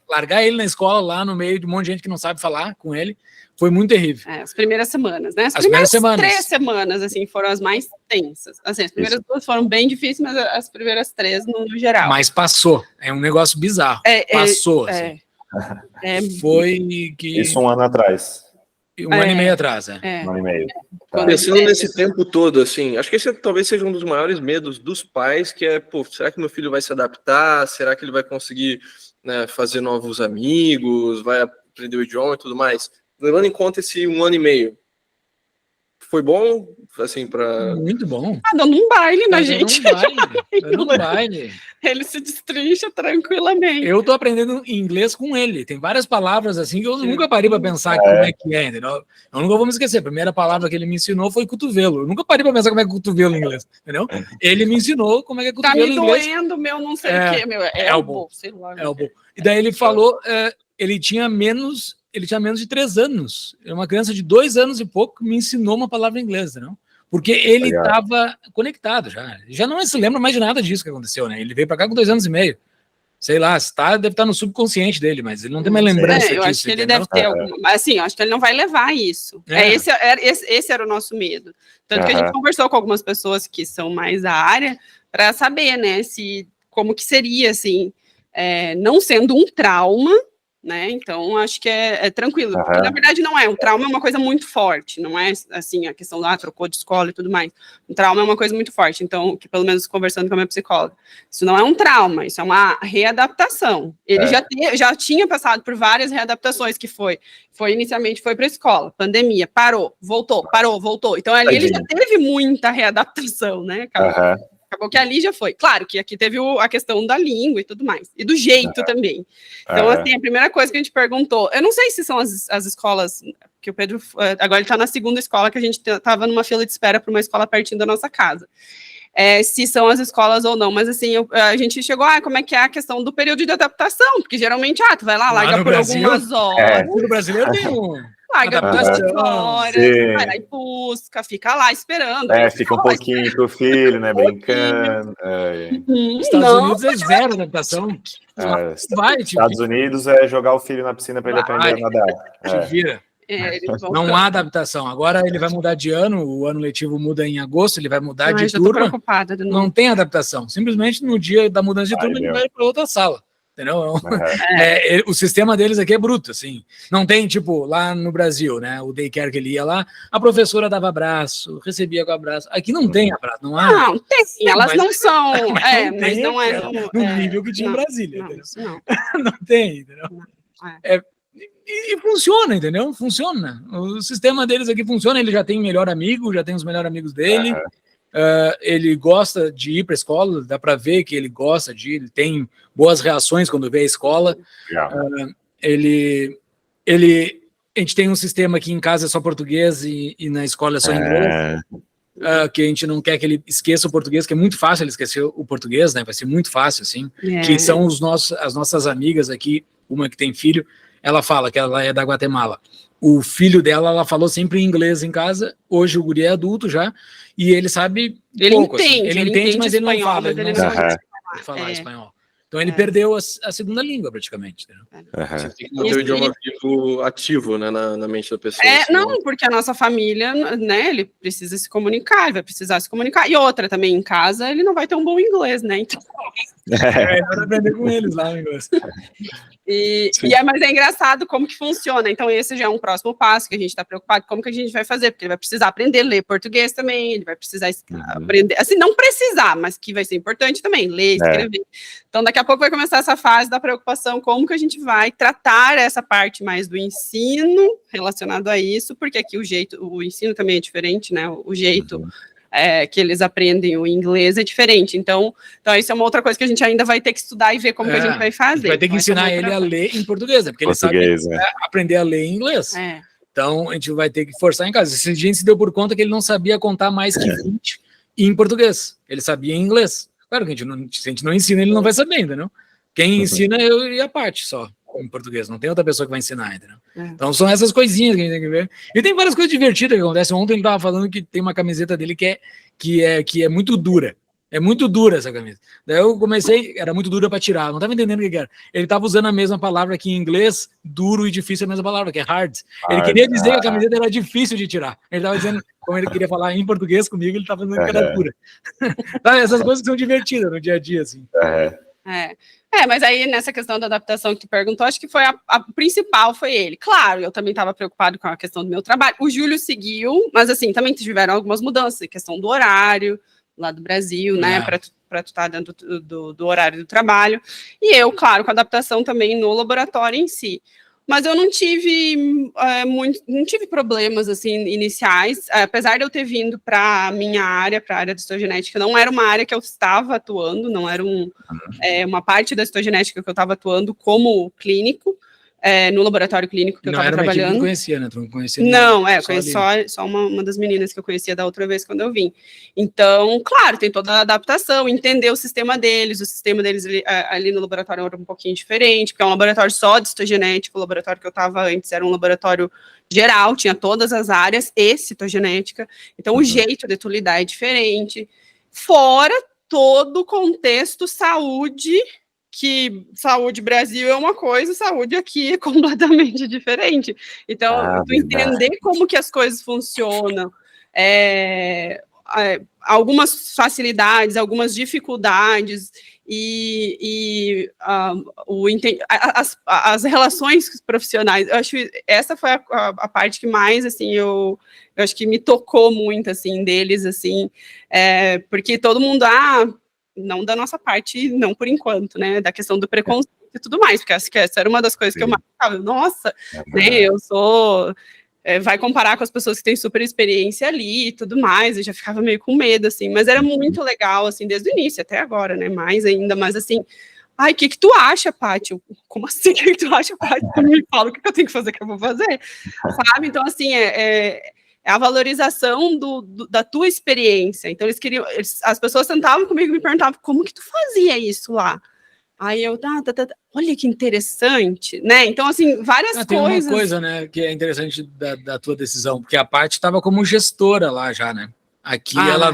largar ele na escola, lá no meio de um monte de gente que não sabe falar com ele, foi muito terrível. As primeiras semanas, né? As primeiras 3 semanas, assim, foram as mais tensas. Assim, as primeiras 2 foram bem difíceis, mas as primeiras 3, no geral. Mas passou. É um negócio bizarro. Passou, assim. Foi que... Isso 1 ano atrás. 1 ano e meio atrás, 1 ano e meio. Pensando nesse tempo todo, assim, acho que esse talvez seja um dos maiores medos dos pais, que é, será que meu filho vai se adaptar? Será que ele vai conseguir, né, fazer novos amigos? aprender o idioma e tudo mais. Levando em conta esse 1 ano e meio, foi bom, assim, para... Muito bom. Tá dando um baile na Tá gente. dando um baile. Ele se destrincha tranquilamente. Eu tô aprendendo inglês com ele. Tem várias palavras assim que eu nunca parei para pensar como é que é, entendeu? Eu nunca vou me esquecer. A primeira palavra que ele me ensinou foi cotovelo. Eu nunca parei para pensar como é que é cotovelo em inglês, entendeu? Ele me ensinou como é que é cotovelo em inglês. Tá me doendo, meu não sei o quê, meu. Elbow, sei lá. Elbow. E daí ele falou, ele tinha menos de 3 anos. Uma criança de 2 anos e pouco me ensinou uma palavra em inglês, entendeu? Porque ele estava conectado já. Já não se lembra mais de nada disso que aconteceu, né? Ele veio para cá com 2 anos e meio. Sei lá, deve estar no subconsciente dele, mas ele não tem mais lembrança disso. Eu acho que ele deve ter alguma... Assim, eu acho que ele não vai levar isso. Esse era o nosso medo. Tanto que a gente conversou com algumas pessoas que são mais da área para saber, né, como que seria, assim, não sendo um trauma, né? Então, acho que é tranquilo. Porque, na verdade, não é. Um trauma é uma coisa muito forte. Não é, assim, a questão trocou de escola e tudo mais. Um trauma é uma coisa muito forte. Então, que pelo menos conversando com a minha psicóloga, isso não é um trauma, isso é uma readaptação. Ele já tinha passado por várias readaptações, que inicialmente foi para a escola, pandemia, parou, voltou. Então, ali ele já teve muita readaptação, né? Acabou que ali já foi. Claro que aqui teve a questão da língua e tudo mais. E do jeito também. Então, assim, a primeira coisa que a gente perguntou... Eu não sei se são as escolas... Que o Pedro... Agora ele está na segunda escola, que a gente estava numa fila de espera para uma escola pertinho da nossa casa. Se são as escolas ou não. Mas, assim, a gente chegou... como é que é a questão do período de adaptação? Porque, geralmente, tu vai lá, larga por algumas horas. No brasileiro tem larga por 2 horas, vai lá e busca, fica lá esperando. Fica um pouquinho pro filho, né, brincando. Estados Unidos é zero adaptação. Estados Unidos é jogar o filho na piscina para ele aprender a nadar. Te vira. Não há adaptação. Agora ele vai mudar de ano, o ano letivo muda em agosto, ele vai mudar de turma. Não tem adaptação. Simplesmente no dia da mudança de turma ele vai para outra sala. Entendeu? O sistema deles aqui é bruto, assim. Não tem, tipo, lá no Brasil, né? O daycare que ele ia lá, a professora dava abraço, recebia com abraço. Aqui não tem abraço, não há. Não, tem sim, elas não são. Mas não é no nível que tinha em Brasília. Não tem, entendeu? E funciona, entendeu? Funciona. O sistema deles aqui funciona, ele já tem melhor amigo, já tem os melhores amigos dele. Ele gosta de ir para a escola, dá para ver que ele gosta de ir, ele tem boas reações quando vê a escola. A gente tem um sistema aqui em casa é só português e na escola é só inglês, que a gente não quer que ele esqueça o português, que é muito fácil ele esquecer o português, né? Vai ser muito fácil, assim. Que são as nossas amigas aqui, uma que tem filho, ela fala que ela é da Guatemala. O filho dela, ela falou sempre em inglês em casa. Hoje o guri é adulto já, e ele sabe pouco. Ele entende, mas ele não fala. Ele não sabe falar espanhol. Então ele perdeu a segunda língua, praticamente. Você tem que manter o idioma vivo ativo, né, na mente da pessoa. Não, porque a nossa família, né, ele precisa se comunicar, ele vai precisar se comunicar. E outra também, em casa, ele não vai ter um bom inglês, né? Então... vai aprender com eles lá no inglês. Mas é engraçado como que funciona. Então esse já é um próximo passo que a gente está preocupado, como que a gente vai fazer, porque ele vai precisar aprender a ler português também, ele vai precisar aprender, assim, não precisar, mas que vai ser importante também, ler, escrever. Então daqui a pouco vai começar essa fase da preocupação, como que a gente vai tratar essa parte mais do ensino relacionado a isso, porque aqui o ensino também é diferente, né, o jeito que eles aprendem o inglês é diferente. Então isso é uma outra coisa que a gente ainda vai ter que estudar e ver como que a gente vai fazer. Vai ter que ensinar ele a ler em português, né? Porque ele sabe aprender a ler em inglês. Então a gente vai ter que forçar em casa. Esse gente se deu por conta que ele não sabia contar mais que 20 em português. Ele sabia em inglês. Claro que se a gente não ensina, ele não vai saber ainda, não? Quem ensina é eu e a parte só. Em português, não tem outra pessoa que vai ensinar ainda, né? Então são essas coisinhas que a gente tem que ver. E tem várias coisas divertidas que acontecem. Ontem ele tava falando que tem uma camiseta dele que é muito dura. É muito dura essa camisa. Daí eu comecei, era muito dura para tirar, não tava entendendo o que era. Ele tava usando a mesma palavra que em inglês, duro e difícil é a mesma palavra, que é hard. Ele queria dizer que a camiseta era difícil de tirar. Ele tava dizendo, como ele queria falar em português comigo, ele tava dizendo que era dura. Essas coisas que são divertidas no dia a dia, assim. Mas aí nessa questão da adaptação que tu perguntou, acho que foi a principal foi ele. Claro, eu também estava preocupado com a questão do meu trabalho. O Júlio seguiu, mas assim, também tiveram algumas mudanças, questão do horário lá do Brasil, né, para tu estar dentro do horário do trabalho. E eu, claro, com a adaptação também no laboratório em si. mas eu não tive não tive problemas assim iniciais, apesar de eu ter vindo para a minha área, para a área da histogenética, não era uma área que eu estava atuando, não era uma parte da histogenética que eu estava atuando como clínico, no laboratório clínico que eu estava trabalhando. Não conhecia, né? Tu não conhecia não, conheci só uma das meninas que eu conhecia da outra vez quando eu vim. Então, claro, tem toda a adaptação, entender o sistema deles ali no laboratório era um pouquinho diferente, porque é um laboratório só de histogenética, o laboratório que eu estava antes era um laboratório geral, tinha todas as áreas e citogenética, então o jeito de tu lidar é diferente, fora todo o contexto saúde, que saúde Brasil é uma coisa, saúde aqui é completamente diferente. Então, tu entender como que as coisas funcionam, algumas facilidades, algumas dificuldades, as relações profissionais, eu acho que essa foi a parte que mais, assim, eu acho que me tocou muito, assim, deles, assim, porque todo mundo, não da nossa parte, não por enquanto, né, da questão do preconceito e tudo mais, porque acho que essa era uma das coisas que eu mais falava, nossa, né, eu sou... vai comparar com as pessoas que têm super experiência ali e tudo mais, eu já ficava meio com medo, assim, mas era muito legal, assim, desde o início até agora, né, mais ainda, mas assim, o que tu acha, Paty? Como assim, o que tu acha, Paty? Tu me fala o que eu tenho que fazer, que eu vou fazer, sabe? Então, assim, é a valorização da tua experiência, então as pessoas sentavam comigo e me perguntavam, como que tu fazia isso lá? Aí eu, olha que interessante, né? Então, assim, várias coisas. Tem uma coisa, né, que é interessante da tua decisão, porque a Paty estava como gestora lá já, né? Aqui ela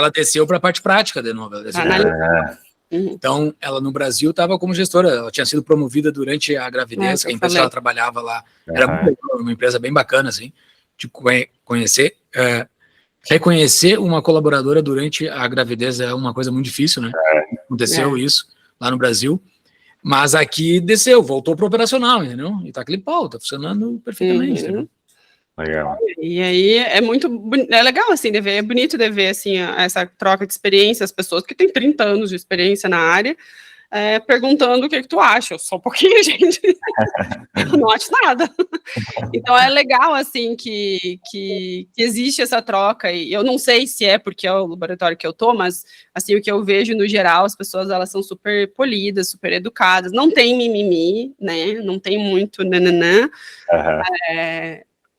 desceu para a parte prática de novo. Então, ela no Brasil estava como gestora, ela tinha sido promovida durante a gravidez, a empresa que ela trabalhava lá era muito legal, uma empresa bem bacana, assim, de conhecer. Reconhecer uma colaboradora durante a gravidez é uma coisa muito difícil, né? Aconteceu isso lá no Brasil, mas aqui desceu, voltou para o operacional, entendeu? E tá aquele pau, tá funcionando perfeitamente. Legal. E aí é legal, assim, de ver, é bonito de ver, assim, essa troca de experiência, as pessoas que têm 30 anos de experiência na área, perguntando o que tu acha. Eu sou um pouquinho, gente, eu não acho nada. Então é legal, assim, que existe essa troca, e eu não sei se é porque é o laboratório que eu tô, mas, assim, o que eu vejo no geral, as pessoas, elas são super polidas, super educadas, não tem mimimi, né, não tem muito nananã,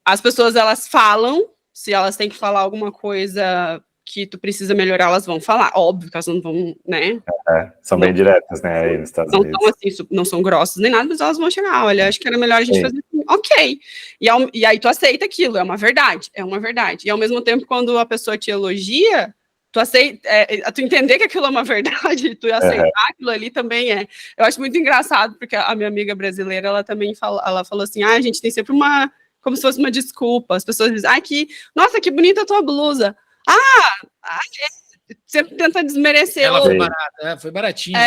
as pessoas, elas falam, se elas têm que falar alguma coisa que tu precisa melhorar, elas vão falar, óbvio que elas não vão, né? São bem diretas, né, aí nos Estados Unidos. Não, assim, não são grossas nem nada, mas elas vão chegar, olha, acho que era melhor a gente fazer assim, ok. E aí tu aceita aquilo, é uma verdade. E ao mesmo tempo, quando a pessoa te elogia, tu aceita, tu entender que aquilo é uma verdade, tu aceitar aquilo ali também é. Eu acho muito engraçado, porque a minha amiga brasileira, ela também ela falou assim, a gente tem sempre como se fosse uma desculpa, as pessoas dizem, nossa, que bonita a tua blusa. Sempre tenta desmerecer. Ela foi barata, foi baratinha.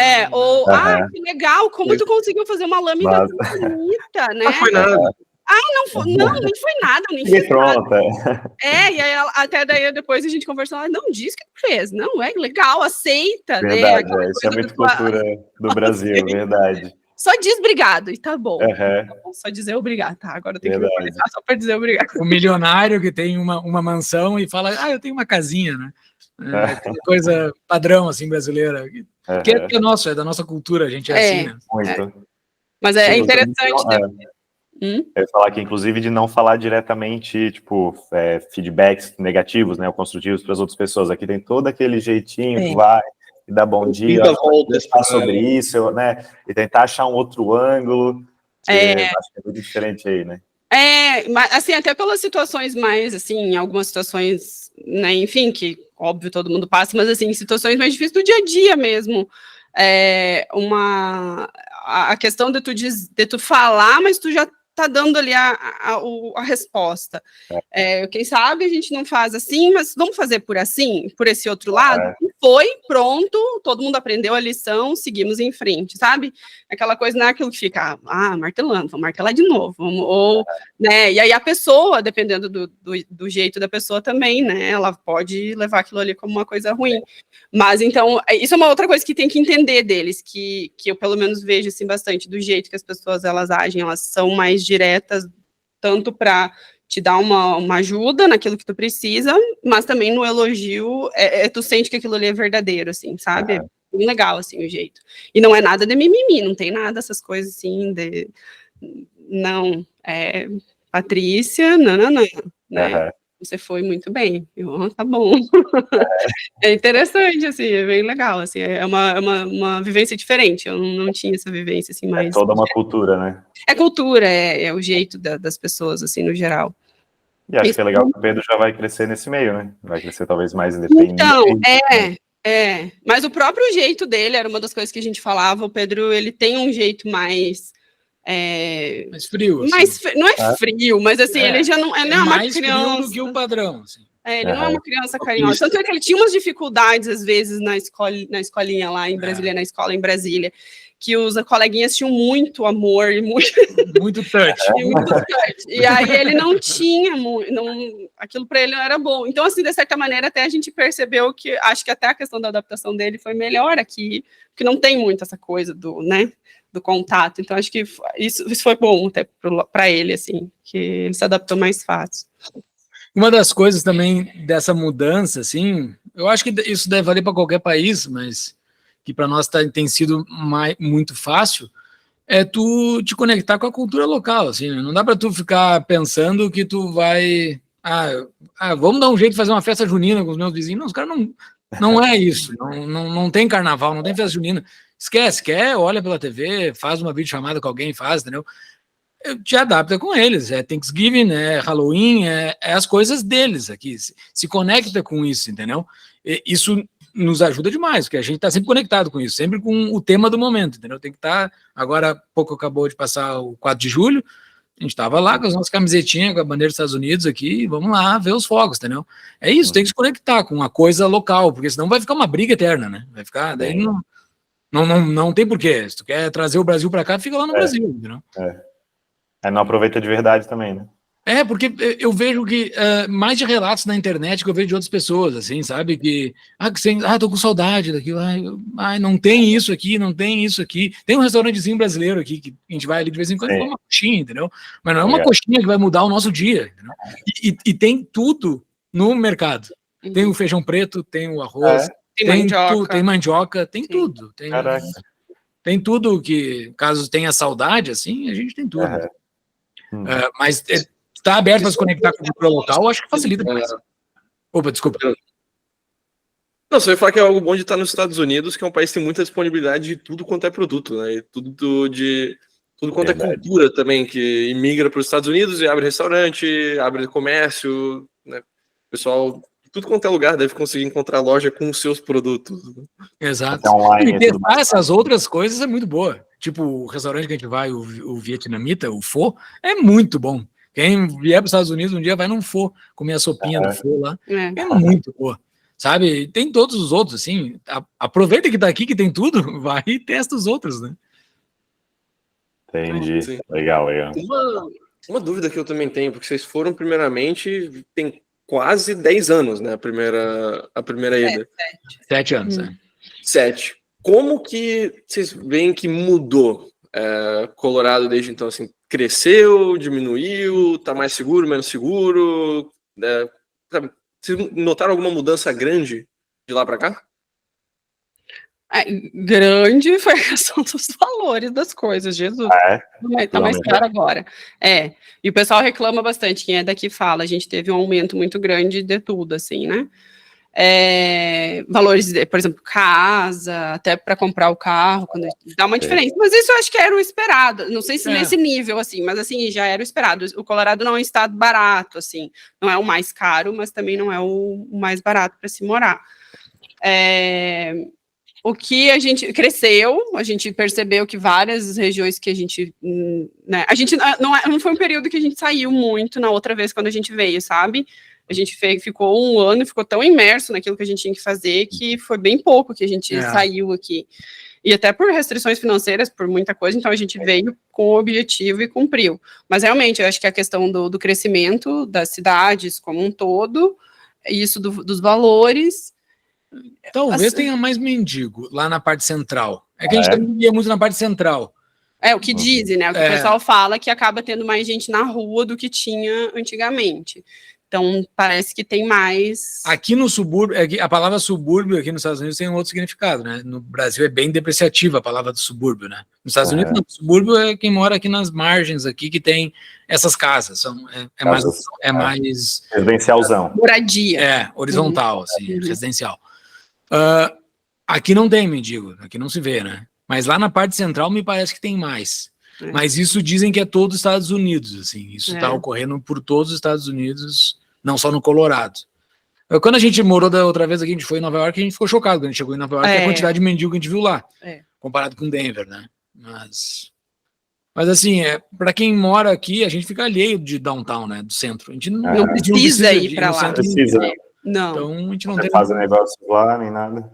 Que legal, como tu conseguiu fazer uma lâmina bonita, né? Não foi nada. Nem foi nada, nem fiz pronta. E aí até daí depois a gente conversou, não, diz que tu fez, não, é legal, aceita. Verdade, isso é muito cultura do Brasil, verdade. Só diz obrigado, e tá bom. Só dizer obrigado, tá? Agora eu tenho que me começar só para dizer obrigado. O milionário que tem uma mansão e fala, eu tenho uma casinha, né? Coisa padrão, assim, brasileira. Que é nosso, é da nossa cultura, a gente é assim, né? Muito. Mas é interessante. Eu ia falar que, inclusive, de não falar diretamente, tipo, feedbacks negativos, né, ou construtivos para as outras pessoas. Aqui tem todo aquele jeitinho que vai e dá bom dia, falar sobre isso, né, e tentar achar um outro ângulo, acho que é muito diferente aí, né. Mas, assim, até pelas situações mais, assim, algumas situações, né, enfim, que, óbvio, todo mundo passa, mas, assim, situações mais difíceis do dia a dia mesmo. A questão de tu falar, mas tu já tá dando ali a resposta. Quem sabe a gente não faz assim, mas vamos fazer por esse outro lado? E foi, pronto, todo mundo aprendeu a lição, seguimos em frente, sabe? Aquela coisa não é aquilo que fica, martelando, vamos martelar de novo, né? E aí a pessoa, dependendo do jeito da pessoa também, né? Ela pode levar aquilo ali como uma coisa ruim. Mas, então, isso é uma outra coisa que tem que entender deles, que eu pelo menos vejo, assim, bastante do jeito que as pessoas, elas agem, elas são mais diretas, tanto para te dar uma ajuda naquilo que tu precisa, mas também no elogio, tu sente que aquilo ali é verdadeiro, assim, sabe? É bem legal, assim, o jeito. E não é nada de mimimi, não tem nada dessas coisas, assim, não, Patrícia, não, né? Você foi muito bem. Tá bom. É interessante, assim, é bem legal, assim, é uma vivência diferente, eu não tinha essa vivência, assim, mais... É toda uma cultura, né? É cultura, é o jeito das pessoas, assim, no geral. E acho que é legal que o Pedro já vai crescer nesse meio, né? Vai crescer talvez mais independente. Então, mas o próprio jeito dele era uma das coisas que a gente falava, o Pedro, ele tem um jeito mais... mais frio, assim. Não é frio, mas assim, ele já não é uma mais criança. Frio do que o padrão, assim. Ele não é uma criança carinhosa. Tanto é que ele tinha umas dificuldades, às vezes, na escolinha lá em Brasília, na escola em Brasília, que os coleguinhas tinham muito amor e muito touch. E aí ele não tinha, aquilo para ele não era bom. Então, assim, de certa maneira, até a gente percebeu que, acho que até a questão da adaptação dele foi melhor aqui, porque não tem muito essa coisa do contato. Então, acho que isso foi bom até para ele, assim, que ele se adaptou mais fácil. Uma das coisas também dessa mudança, assim, eu acho que isso deve valer para qualquer país, mas que para nós tem sido muito fácil, é tu te conectar com a cultura local, assim, né? Não dá para tu ficar pensando que tu vai, vamos dar um jeito de fazer uma festa junina com os meus vizinhos. Não, os caras não é isso, não tem carnaval, não tem festa junina. Esquece, olha pela TV, faz uma videochamada com alguém, entendeu? Te adapta com eles, é Thanksgiving, é Halloween, é as coisas deles aqui, se conecta com isso, entendeu? Isso nos ajuda demais, porque a gente está sempre conectado com isso, sempre com o tema do momento, entendeu? Tem que estar, agora há pouco acabou de passar o 4 de julho, a gente estava lá com as nossas camisetinhas, com a bandeira dos Estados Unidos aqui, vamos lá ver os fogos, entendeu? É isso, tem que se conectar com a coisa local, porque senão vai ficar uma briga eterna, né? Vai ficar, daí não tem porquê, se tu quer trazer o Brasil para cá, fica lá no Brasil, entendeu? Não aproveita de verdade também, né? Porque eu vejo que mais de relatos na internet que eu vejo de outras pessoas, assim, sabe? Que tô com saudade daquilo, não tem isso aqui, não tem isso aqui. Tem um restaurantezinho brasileiro aqui que a gente vai ali de vez em quando e come uma coxinha, entendeu? Mas não é uma coxinha que vai mudar o nosso dia, entendeu? E tem tudo no mercado. Tem o feijão preto, tem o arroz, tem mandioca, tem tudo. Tem tudo que, caso tenha saudade, assim, a gente tem tudo. Mas estar aberto para se conectar com a cultura local, acho que facilita mais. Opa, desculpa. Não, você vai falar que é algo bom de estar nos Estados Unidos, que é um país que tem muita disponibilidade de tudo quanto é produto, né? E tudo quanto é cultura também, que imigra para os Estados Unidos e abre restaurante, abre comércio, né? O pessoal, tudo quanto é lugar deve conseguir encontrar loja com os seus produtos. Né? Exato. E testar essas outras coisas é muito boa. Tipo, o restaurante que a gente vai, o vietnamita, o pho, é muito bom. Quem vier para os Estados Unidos um dia vai num pho, comer a sopinha do pho lá. É muito boa. Sabe? Tem todos os outros, assim. Aproveita que tá aqui, que tem tudo, vai e testa os outros, né? Entendi. Sim. Legal. Uma dúvida que eu também tenho, porque vocês foram primeiramente, tem quase 10 anos, né? A primeira ida. 7 anos, né? 7. Como que vocês veem que mudou Colorado desde então? Assim, cresceu, diminuiu, tá mais seguro, menos seguro? Vocês notaram alguma mudança grande de lá para cá? Grande foi a questão dos valores das coisas, Jesus. Tá mais caro agora. E o pessoal reclama bastante, quem é daqui fala, a gente teve um aumento muito grande de tudo, assim, né? Valores, por exemplo, casa, até para comprar o carro, quando dá uma diferença, mas isso eu acho que era o esperado, não sei se nesse nível, assim, mas assim, já era o esperado. O Colorado não é um estado barato, assim, não é o mais caro, mas também não é o mais barato para se morar. o que a gente cresceu, a gente percebeu que várias regiões que a gente, né, não foi um período que a gente saiu muito na outra vez quando a gente veio, sabe? A gente ficou um ano e ficou tão imerso naquilo que a gente tinha que fazer que foi bem pouco que a gente saiu aqui. E até por restrições financeiras, por muita coisa, então a gente veio com o objetivo e cumpriu. Mas realmente, eu acho que a questão do crescimento das cidades como um todo, isso dos valores... Talvez tenha mais mendigo lá na parte central. É que a gente também ia muito na parte central. É o que dizem, né? O que o pessoal fala que acaba tendo mais gente na rua do que tinha antigamente. Então, parece que tem mais... Aqui no subúrbio, a palavra subúrbio aqui nos Estados Unidos tem um outro significado, né? No Brasil é bem depreciativa a palavra do subúrbio, né? Nos Estados Unidos, não. Subúrbio é quem mora aqui nas margens, aqui, que tem essas casas. É mais... Residencialzão. Moradia. Horizontal, assim, residencial. Aqui não tem mendigo, aqui não se vê, né? Mas lá na parte central me parece que tem mais. Mas isso dizem que é todo os Estados Unidos, assim. Isso está ocorrendo por todos os Estados Unidos, não só no Colorado. Quando a gente morou da outra vez aqui, a gente foi em Nova York, a gente ficou chocado quando a gente chegou em Nova York, a quantidade de mendigo que a gente viu lá, comparado com Denver, né? Mas assim, para quem mora aqui, a gente fica alheio de downtown, né? Do centro. A gente não precisa ir para lá. Precisa. Não. Então a gente não tem. tem. Não fazem negócio lá, nem nada.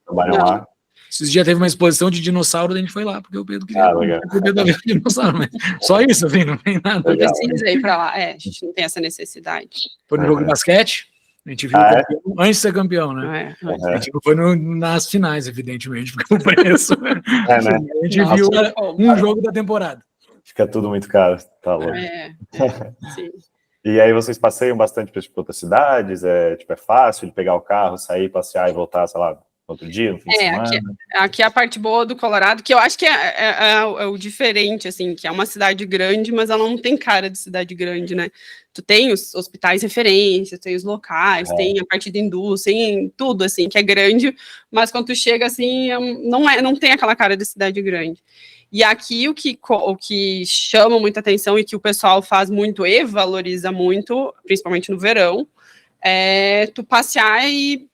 Trabalham lá. Esses dias teve uma exposição de dinossauro, a gente foi lá, porque o Pedro queria ver o dinossauro, mas só isso, assim, não tem nada. Não precisa ir para lá, a gente não tem essa necessidade. Foi no jogo de basquete, a gente viu antes de ser campeão, né? A gente não foi nas finais, evidentemente, porque o preço. Né? A gente viu um jogo da temporada. Fica tudo muito caro, tá louco. Sim. E aí vocês passeiam bastante para outras cidades? É fácil de pegar o carro, sair, passear e voltar, sei lá, outro dia, no fim de semana? Aqui é a parte boa do Colorado, que eu acho que é o diferente, assim, que é uma cidade grande, mas ela não tem cara de cidade grande, né? Tu tem os hospitais referências, tem os locais, tem a parte da indústria, tem tudo, assim, que é grande, mas quando tu chega, assim, não tem aquela cara de cidade grande. E aqui o que chama muita atenção e que o pessoal faz muito e valoriza muito, principalmente no verão, é tu passear e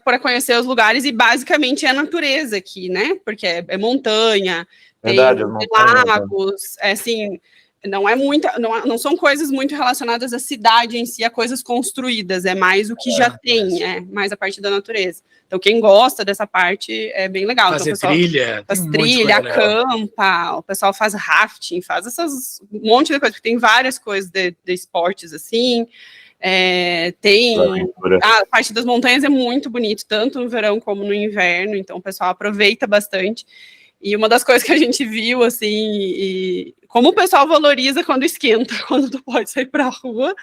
para conhecer os lugares, e basicamente é a natureza aqui, né? Porque é montanha, tem lagos, assim, não são coisas muito relacionadas à cidade em si, a coisas construídas, é mais o que já tem, mais a parte da natureza. Então, quem gosta dessa parte é bem legal. Fazer então, o pessoal faz trilha, acampa, o pessoal faz rafting, faz um monte de coisa, porque tem várias coisas de esportes assim. A parte das montanhas é muito bonito, tanto no verão como no inverno, então o pessoal aproveita bastante. E uma das coisas que a gente viu, assim, como o pessoal valoriza quando esquenta, quando tu pode sair pra rua.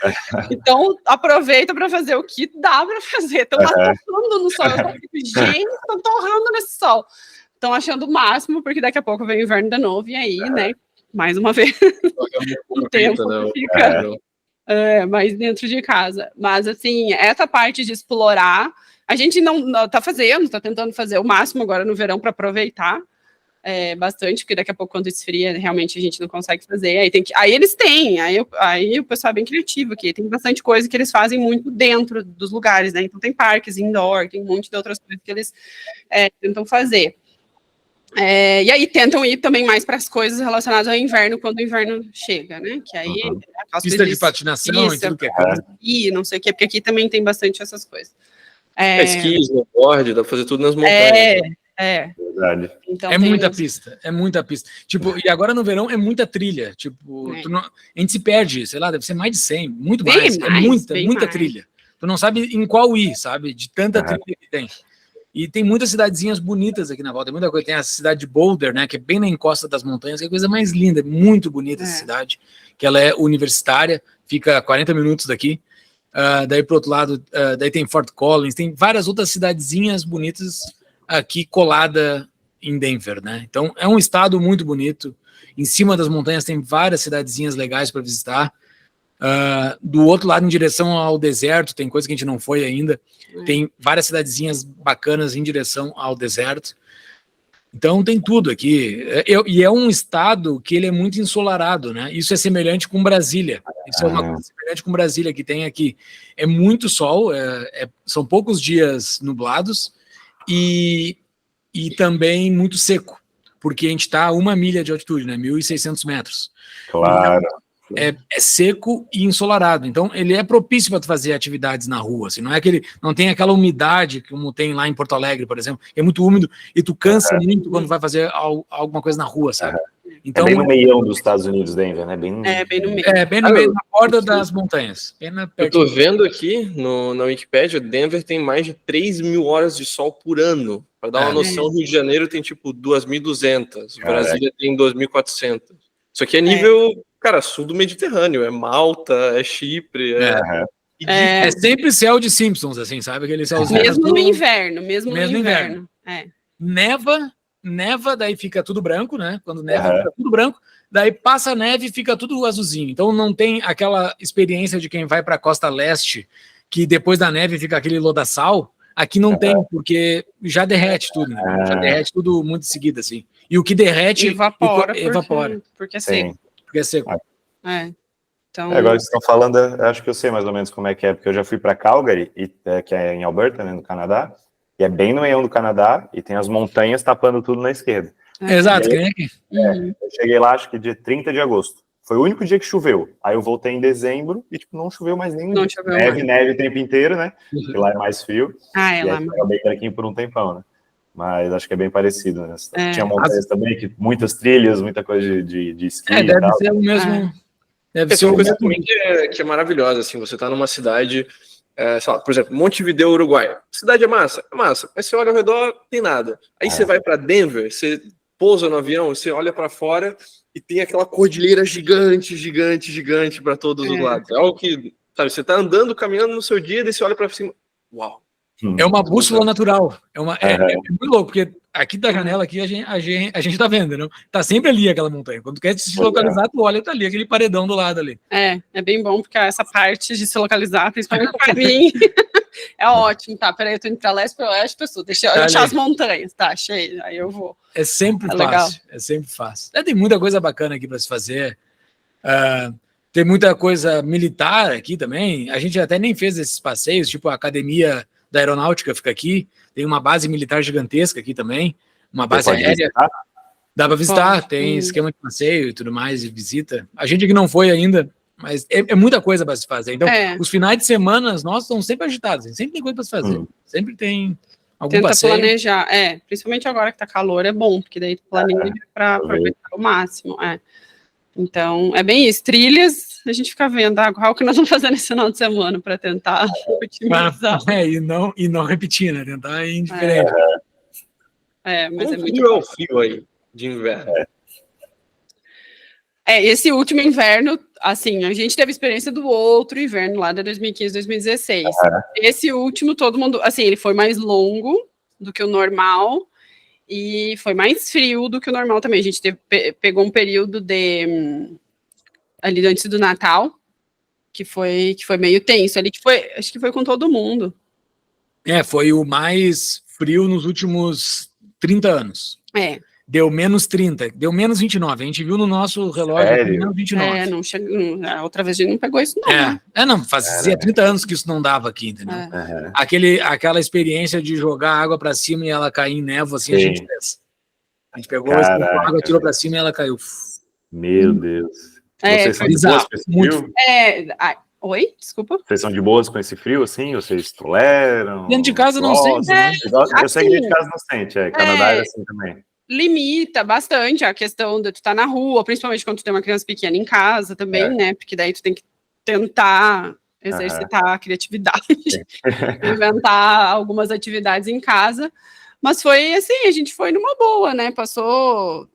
Então, aproveita para fazer o que dá para fazer. Estão torrando no sol. Gente, estão torrando nesse sol. Estão achando o máximo, porque daqui a pouco vem o inverno de novo, e aí, né, mais uma vez, o tempo fica... mais dentro de casa. Mas, assim, essa parte de explorar, a gente não tá tentando fazer o máximo agora no verão para aproveitar bastante, porque daqui a pouco, quando esfria, realmente a gente não consegue fazer. Aí eles têm, aí o pessoal é bem criativo aqui, tem bastante coisa que eles fazem muito dentro dos lugares, né? Então tem parques indoor, tem um monte de outras coisas que eles tentam fazer. E aí tentam ir também mais para as coisas relacionadas ao inverno, quando o inverno chega, né? Que aí pista de patinação e tudo que é coisa. E não sei o que, porque aqui também tem bastante essas coisas. Esqui, snowboard, dá pra fazer tudo nas montanhas. Verdade. Então, é muita pista. Tipo, e agora no verão é muita trilha. Tipo, a gente se perde, sei lá, deve ser mais de 100, muito mais. É muita trilha. Tu não sabe em qual ir, sabe? De tanta trilha que tem. E tem muitas cidadezinhas bonitas aqui na volta, tem muita coisa. Tem a cidade de Boulder, né, que é bem na encosta das montanhas, que é a coisa mais linda, muito bonita essa cidade, que ela é universitária, fica a 40 minutos daqui. Daí pro outro lado, daí tem Fort Collins, tem várias outras cidadezinhas bonitas aqui colada em Denver, né? Então é um estado muito bonito. Em cima das montanhas tem várias cidadezinhas legais para visitar. Do outro lado, em direção ao deserto, tem coisa que a gente não foi ainda. Tem várias cidadezinhas bacanas em direção ao deserto. Então tem tudo aqui. E é um estado que ele é muito ensolarado, né? Isso é semelhante com Brasília. Isso é uma coisa semelhante com Brasília que tem aqui. É muito sol, são poucos dias nublados, e também muito seco, porque a gente está a 1 milha de altitude, né? 1.600 metros. Claro. É seco e ensolarado, então ele é propício para fazer atividades na rua, assim, não é que ele não tem aquela umidade como tem lá em Porto Alegre, por exemplo, é muito úmido e tu cansa muito quando vai fazer alguma coisa na rua, sabe? Então, é bem no meião dos Estados Unidos, Denver, né? Bem no meio. Bem no meio, na borda das montanhas. Eu tô vendo aqui na Wikipédia, Denver tem mais de 3.000 horas de sol por ano. Para dar uma noção, o Rio de Janeiro tem tipo 2.200, Brasília tem 2.400. Isso aqui é nível, cara, sul do Mediterrâneo, é Malta, é Chipre, é sempre céu de Simpsons, assim, sabe? Aquele céuzinho mesmo no inverno, mesmo no inverno. Neva, daí fica tudo branco, né? Quando neva, fica tudo branco. Daí passa a neve e fica tudo azulzinho. Então não tem aquela experiência de quem vai para a costa leste, que depois da neve fica aquele lodaçal. Aqui não tem, porque já derrete tudo, né? Já derrete tudo muito em seguida, assim. E o que derrete evapora. Porque é seco. Porque é seco. Então... Agora que vocês estão falando, acho que eu sei mais ou menos como é, porque eu já fui para Calgary, que é em Alberta, né, no Canadá, e é bem no meião do Canadá, e tem as montanhas tapando tudo na esquerda. Exato, que nem aqui. Eu cheguei lá, acho que dia 30 de agosto. Foi o único dia que choveu. Aí eu voltei em dezembro e, tipo, não choveu mais nenhum dia. Neve o tempo inteiro, né? Porque lá é mais frio. E aí eu bem aqui por um tempão, né? Mas acho que é bem parecido, né? Tinha montanhas também, que muitas trilhas, muita coisa de esqui e deve tal. ser o mesmo... Deve ser uma coisa também que é maravilhosa, assim, você tá numa cidade, sei lá, por exemplo, Montevideo, Uruguai. Cidade é massa, mas você olha ao redor, não tem nada. Aí você vai para Denver, você pousa no avião, você olha para fora e tem aquela cordilheira gigante para todos os lados. É algo que, sabe, você tá andando, caminhando no seu dia, daí você olha para cima, uau. É uma bússola natural. É muito louco, porque aqui da janela aqui a gente tá vendo, não? Tá sempre ali aquela montanha. Quando tu quer se localizar, tu olha, tá ali, aquele paredão do lado ali. É bem bom, porque essa parte de se localizar, principalmente para mim, é ótimo. Tá, peraí, eu tô indo pra leste, pra oeste, pra sul. Deixa eu achar as montanhas. Tá, achei, aí eu vou. É sempre fácil. Legal. É sempre fácil. Tem muita coisa bacana aqui para se fazer. Tem muita coisa militar aqui também. A gente até nem fez esses passeios, tipo a academia da aeronáutica fica aqui, tem uma base militar gigantesca aqui também, uma base aérea. Dá para visitar, tem esquema de passeio e tudo mais, de visita. A gente que não foi ainda, mas é muita coisa para se fazer. Então, os finais de semana nossos estão sempre agitados, sempre tem coisa para se fazer, sempre tem algum passeio. Tenta planejar, principalmente agora que tá calor, é bom, porque daí tu planeja para aproveitar o máximo, Então, é bem isso. Trilhas, a gente fica vendo qual que nós vamos fazer nesse final de semana para tentar otimizar. E não repetir, né? Tentar ir indiferente. Mas muito frio. É o frio aí de inverno. Esse último inverno, assim, a gente teve experiência do outro inverno lá de 2015, 2016. Esse último, todo mundo, assim, ele foi mais longo do que o normal. E foi mais frio do que o normal também. A gente pegou um período ali antes do Natal, que foi meio tenso. Ali acho que foi com todo mundo. Foi o mais frio nos últimos 30 anos. Deu menos 30, deu menos 29. A gente viu no nosso relógio menos 29. Não chegou. Outra vez a gente não pegou isso, não. Não, fazia 30 anos que isso não dava aqui, entendeu? Aquela experiência de jogar água pra cima e ela cair em névoa, assim, a gente fez. A gente pegou a água, tirou pra cima e ela caiu. Meu Deus. Vocês são de boas com esse frio? Oi? Desculpa. Vocês são de boas com esse frio, assim? Vocês toleram? Dentro de casa não sente. Eu sei que dentro de casa não sente. Canadá é assim também. Limita bastante a questão de tu estar na rua, principalmente quando tu tem uma criança pequena em casa também, né? Porque daí tu tem que tentar exercitar a criatividade, inventar algumas atividades em casa. Mas foi assim, a gente foi numa boa, né? Passou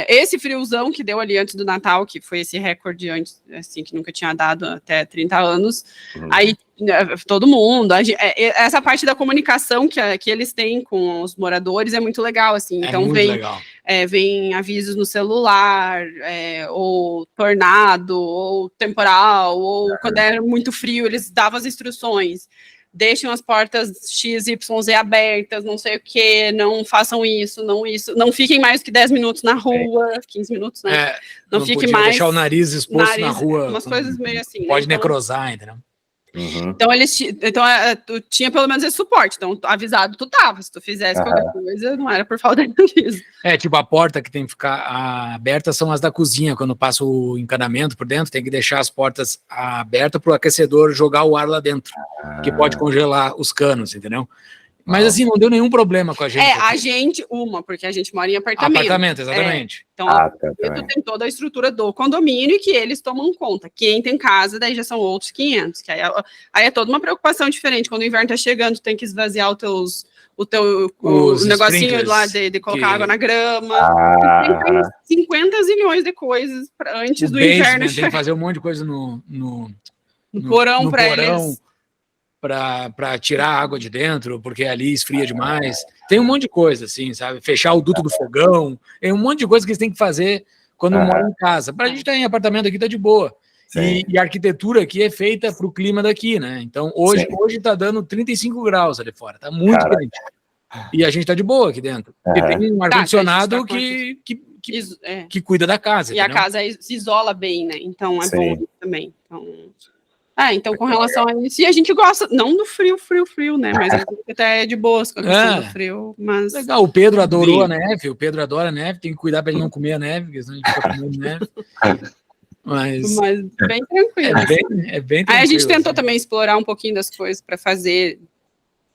esse friozão que deu ali antes do Natal, que foi esse recorde antes, assim, que nunca tinha dado até 30 anos. Aí todo mundo, essa parte da comunicação que eles têm com os moradores é muito legal, assim. Então vem avisos no celular, ou tornado, ou temporal, ou quando era muito frio, eles davam as instruções. Deixem as portas XYZ abertas, não sei o que, não façam isso, não fiquem mais que 10 minutos na rua, 15 minutos, né? Não fique mais... deixar o nariz exposto na rua. Umas coisas meio assim. Pode necrosar, entendeu? Uhum. Então, tu tinha pelo menos esse suporte. Então, avisado tu tava. Se tu fizesse qualquer coisa, não era por falta de aviso. Tipo, a porta que tem que ficar aberta são as da cozinha. Quando passa o encanamento por dentro, tem que deixar as portas abertas para o aquecedor jogar o ar lá dentro, que pode congelar os canos, entendeu? Mas assim, não deu nenhum problema com a gente. Porque a gente mora em apartamento. Apartamento, exatamente. Então, tu tem toda a estrutura do condomínio que eles tomam conta. Quem tem casa, daí já são outros 500. Que aí é toda uma preocupação diferente. Quando o inverno tá chegando, tu tem que esvaziar o negocinho lá de colocar água na grama. Tem 50 zilhões de coisas antes do inverno chegar. Tem que fazer um monte de coisa no porão para eles. Para tirar a água de dentro, porque ali esfria demais. Tem um monte de coisa, assim, sabe? Fechar o duto do fogão. Tem um monte de coisa que eles têm que fazer quando moram em casa. Para a gente estar em apartamento aqui, tá de boa. E a arquitetura aqui é feita para o clima daqui, né? Então, hoje tá dando 35 graus ali fora. Tá muito quente. E a gente tá de boa aqui dentro. E tem um ar-condicionado que cuida da casa. E entendeu? A casa se isola bem, né? Então, é bom também. Então, com relação a isso, e a gente gosta, não do frio, né, mas a gente até é de boas com a questão do frio, mas... Legal, o Pedro adorou a neve, o Pedro adora a neve, tem que cuidar para ele não comer a neve, porque senão ele fica comendo neve. Mas bem tranquilo. É bem tranquilo. Aí a gente tentou também explorar um pouquinho das coisas para fazer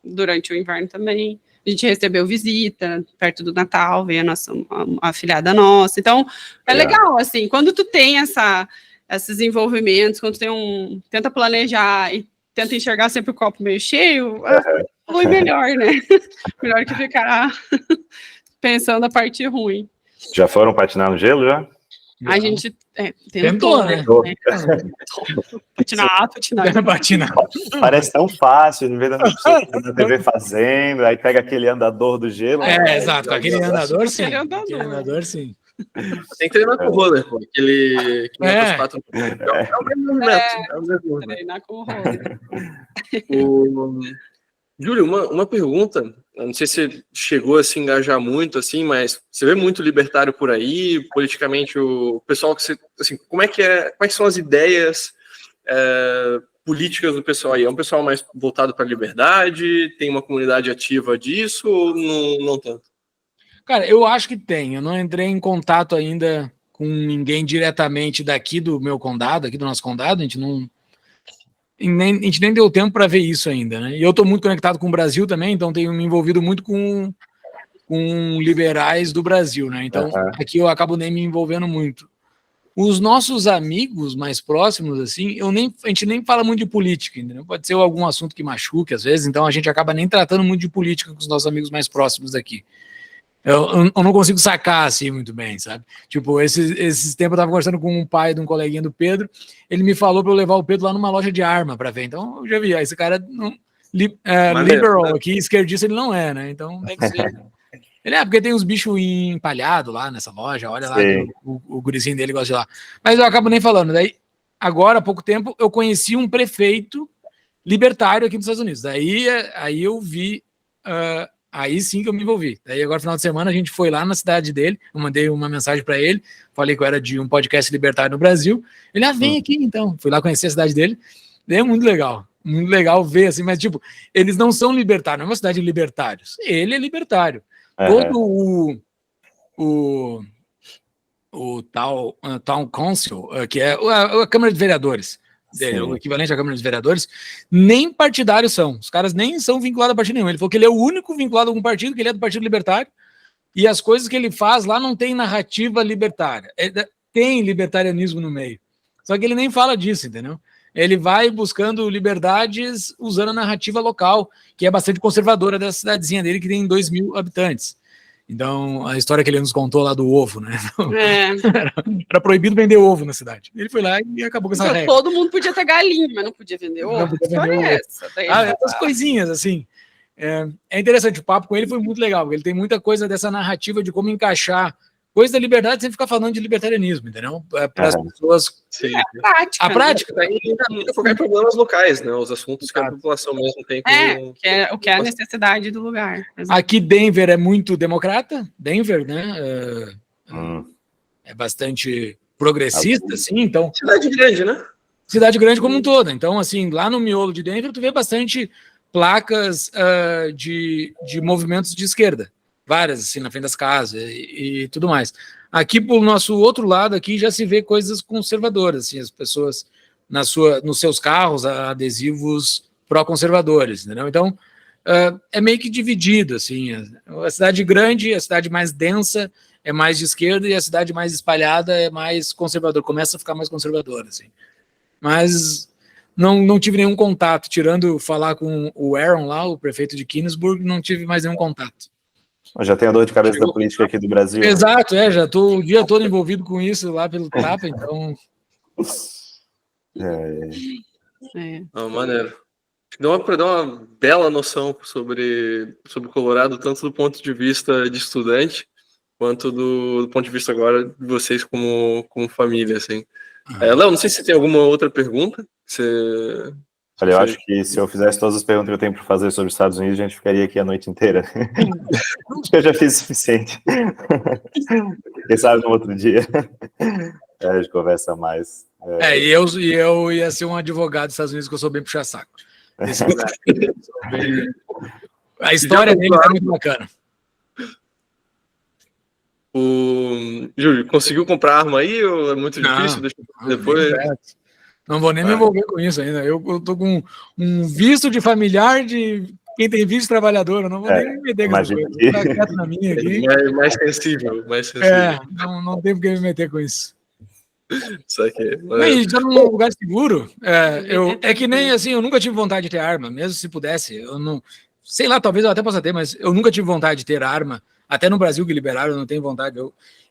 durante o inverno também. A gente recebeu visita perto do Natal, veio a afilhada nossa, então é legal, assim, quando tu tem esses envolvimentos, quando tenta planejar e tenta enxergar sempre o copo meio cheio, flui melhor, né? Melhor que ficar pensando a parte ruim. Já foram patinar no gelo, já? A gente tentou, né? Patinar. Parece tão fácil, no meio da TV fazendo, aí pega aquele andador do gelo. Exato, aquele andador, sim. Aquele andador, sim. Tem que treinar com o roller, pô. Aquele que mete os 4. É o mesmo movimento. Treinar com o roller. Júlio, uma pergunta. Eu não sei se você chegou a se engajar muito, assim, mas você vê muito libertário por aí, politicamente, o pessoal que você. Assim, quais são as ideias políticas do pessoal aí? É um pessoal mais voltado para a liberdade? Tem uma comunidade ativa disso ou não tanto? Cara, eu acho que tem. Eu não entrei em contato ainda com ninguém diretamente daqui do meu condado, aqui do nosso condado. A gente nem deu tempo para ver isso ainda, né? E eu estou muito conectado com o Brasil também, então tenho me envolvido muito com liberais do Brasil, né? Então aqui eu acabo nem me envolvendo muito. Os nossos amigos mais próximos, assim, a gente nem fala muito de política, entendeu? Pode ser algum assunto que machuque às vezes, então a gente acaba nem tratando muito de política com os nossos amigos mais próximos daqui. Eu não consigo sacar assim muito bem, sabe? Tipo, esses tempos eu tava conversando com um pai de um coleguinha do Pedro, ele me falou para eu levar o Pedro lá numa loja de arma para ver. Então eu já vi, esse cara liberal aqui, esquerdista ele não é, né? Então deve ser. Ele porque tem uns bichos empalhados lá nessa loja, olha lá, o gurizinho dele gosta de lá. Mas eu acabo nem falando. Daí, agora, há pouco tempo, eu conheci um prefeito libertário aqui nos Estados Unidos. Aí eu vi... Aí sim que eu me envolvi. Daí agora, final de semana, a gente foi lá na cidade dele, eu mandei uma mensagem para ele, falei que eu era de um podcast libertário no Brasil. Ele, vem aqui então. Fui lá conhecer a cidade dele. Daí é muito legal ver, assim, mas tipo, eles não são libertários, não é uma cidade de libertários. Ele é libertário. Todo o Town Council, que é a Câmara de Vereadores, o equivalente à Câmara dos Vereadores, nem partidários são. Os caras nem são vinculados a partido nenhum. Ele falou que ele é o único vinculado a algum partido, que ele é do Partido Libertário, e as coisas que ele faz lá não tem narrativa libertária. Tem libertarianismo no meio. Só que ele nem fala disso, entendeu? Ele vai buscando liberdades usando a narrativa local, que é bastante conservadora dessa cidadezinha dele, que tem 2.000 habitantes. Então, a história que ele nos contou lá do ovo, né? Era proibido vender ovo na cidade. Ele foi lá e acabou com essa regra. Todo mundo podia ter galinha, mas não podia vender ovo. Não podia vender ovo. Essas coisinhas, assim. É interessante, o papo com ele foi muito legal, porque ele tem muita coisa dessa narrativa de como encaixar coisa da liberdade sem ficar falando de libertarianismo, entendeu? Para as pessoas... Sim. A prática. Focar em problemas locais, né? Os assuntos que a população mesmo tem. O que é a necessidade do lugar. Aqui Denver é muito democrata, Denver, né? É bastante progressista, assim, então... Cidade grande, né? cidade grande como um todo. Então, assim, lá no miolo de Denver, tu vê bastante placas de movimentos de esquerda. Várias, assim, na frente das casas e tudo mais. Aqui, pro nosso outro lado, aqui já se vê coisas conservadoras, assim, as pessoas nos seus carros, adesivos pró-conservadores, entendeu? Então, é meio que dividido, assim, a cidade grande, a cidade mais densa é mais de esquerda e a cidade mais espalhada é mais conservadora, começa a ficar mais conservadora, assim. Mas não tive nenhum contato, tirando falar com o Aaron lá, o prefeito de Keansburg, não tive mais nenhum contato. Eu já tenho a dor de cabeça da política aqui do Brasil. Exato, já estou o dia todo envolvido com isso lá pelo Tapa, então... Maneiro. Dá para dar uma bela noção sobre Colorado, tanto do ponto de vista de estudante, quanto do ponto de vista agora de vocês como família, assim. Léo, não sei se você tem alguma outra pergunta. Olha, eu acho que se eu fizesse todas as perguntas que eu tenho para fazer sobre os Estados Unidos, a gente ficaria aqui a noite inteira. Acho que eu já fiz o suficiente. Quem sabe no outro dia a gente conversa mais. E eu ia ser um advogado dos Estados Unidos, que eu sou bem puxa-saco. A história dele é muito bacana. Júlio, conseguiu comprar arma aí ou é muito difícil? Depois... Não vou nem me envolver com isso ainda. Eu tô com um visto de familiar de quem tem visto de trabalhor. Eu não vou nem me meter com isso. Vou ficar quieto na minha aqui. Mais sensível. Não tem porque me meter com isso. Isso aqui. E já num lugar seguro, é que nem assim, eu nunca tive vontade de ter arma, mesmo se pudesse. Eu não. Sei lá, talvez eu até possa ter, mas eu nunca tive vontade de ter arma. Até no Brasil que liberaram, eu não tenho vontade.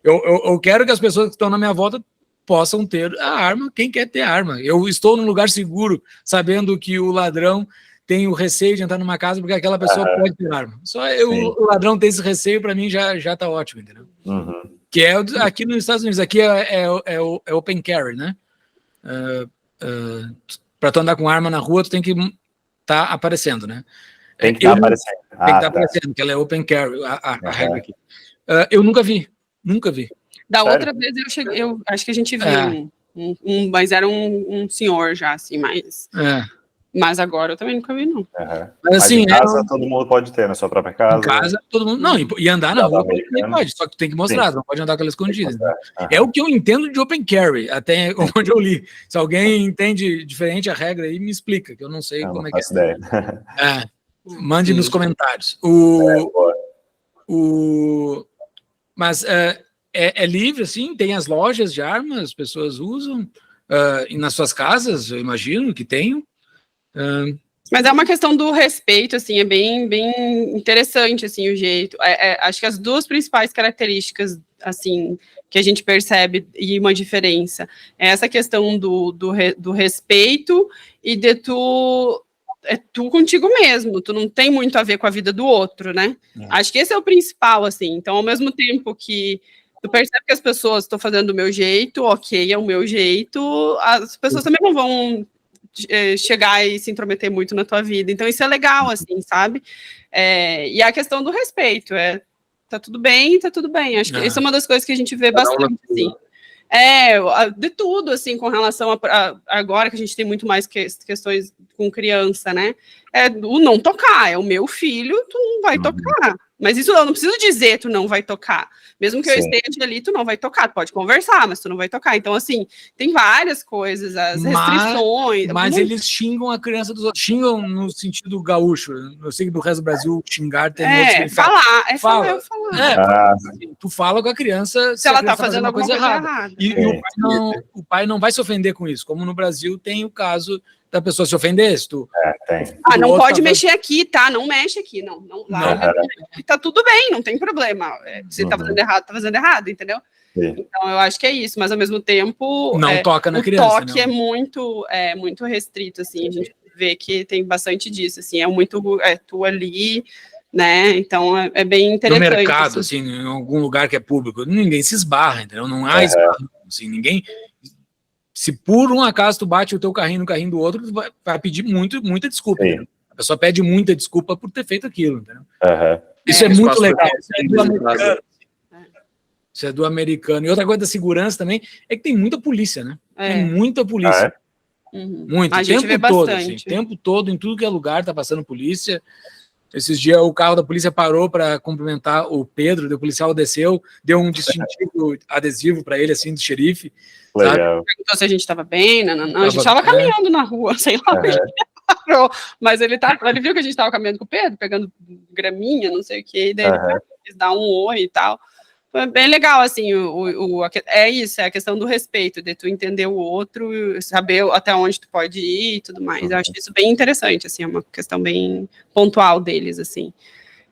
Eu quero que as pessoas que estão na minha volta possam ter a arma, quem quer ter arma. Eu estou num lugar seguro, sabendo que o ladrão tem o receio de entrar numa casa porque aquela pessoa pode ter arma. Só o ladrão ter esse receio, para mim, já tá ótimo, entendeu? Uhum. Que é aqui nos Estados Unidos. Aqui é open carry, né? Para tu andar com arma na rua, tu tem que estar aparecendo, né? Tem que estar aparecendo. Tem que estar aparecendo, que ela é open carry, a regra aqui. Eu nunca vi. Da outra vez eu acho que a gente viu mas era um senhor já, assim, mas agora eu também nunca vi, não. Mas assim, em casa todo mundo pode ter, na sua própria casa. Em casa, todo mundo. Não, e andar na rua também pode, só que tu tem que mostrar, não pode andar com ela escondida. É o que eu entendo de open carry, até onde eu li. Se alguém entende diferente a regra aí, me explica, que eu não sei como é que é. Ideia. Mande nos comentários. Mas é livre, assim, tem as lojas de armas, as pessoas usam, e nas suas casas, eu imagino que tenham. Mas é uma questão do respeito, assim, é bem, bem interessante, assim, o jeito. Acho que as duas principais características, assim, que a gente percebe e uma diferença é essa questão do respeito e de tu contigo mesmo, tu não tem muito a ver com a vida do outro, né? Acho que esse é o principal, assim. Então, ao mesmo tempo que tu percebe que as pessoas estão fazendo do meu jeito, ok, é o meu jeito, as pessoas também não vão chegar e se intrometer muito na tua vida. Então, isso é legal, assim, sabe? E a questão do respeito, tá tudo bem, tá tudo bem. Acho que isso é uma das coisas que a gente vê bastante, assim. De tudo, assim, com relação a agora que a gente tem muito mais questões com criança, né? O não tocar, é o meu filho, tu não vai tocar. Mas isso eu não preciso dizer, tu não vai tocar. Mesmo que eu esteja ali, tu não vai tocar. Tu pode conversar, mas tu não vai tocar. Então, assim, tem várias coisas, as restrições. Mas eles xingam a criança dos outros. Xingam no sentido gaúcho. Eu sei que do resto do Brasil, xingar tem outros que falar. Tu fala com a criança se ela tá fazendo alguma coisa errada. E o pai não vai se ofender com isso. Como no Brasil tem o caso da pessoa se ofender, se tu... tem. Não pode mexer aqui, tá? Não mexe aqui, não. Tá tudo bem, não tem problema. Se tá fazendo errado, entendeu? Então, eu acho que é isso, mas ao mesmo tempo... Não toca na criança, o toque é muito restrito, assim, a gente vê que tem bastante disso, assim, tu ali, né? Então, é bem interessante. No mercado, assim, em algum lugar que é público, ninguém se esbarra, entendeu? Não há esbarro, assim, ninguém... Se por um acaso tu bate o teu carrinho no carrinho do outro, tu vai pedir muita desculpa. A pessoa pede muita desculpa por ter feito aquilo, entendeu? Isso é muito legal. Isso é do americano. E outra coisa da segurança também é que tem muita polícia, né? Tem muita polícia. Muito. A gente vê todo, bastante. assim, o tempo todo, em tudo que é lugar, tá passando polícia. Esses dias o carro da polícia parou para cumprimentar o Pedro, o policial desceu, deu um distintivo adesivo para ele, assim, do xerife. Legal. Perguntou se a gente estava bem, não. A gente estava caminhando na rua, sei lá. Parou. Mas ele viu que a gente estava caminhando com o Pedro, pegando graminha, não sei o que, daí ele quis dar um oi e tal. Foi bem legal, assim, é isso, é a questão do respeito, de tu entender o outro, saber até onde tu pode ir e tudo mais. Eu acho isso bem interessante, assim, é uma questão bem pontual deles, assim.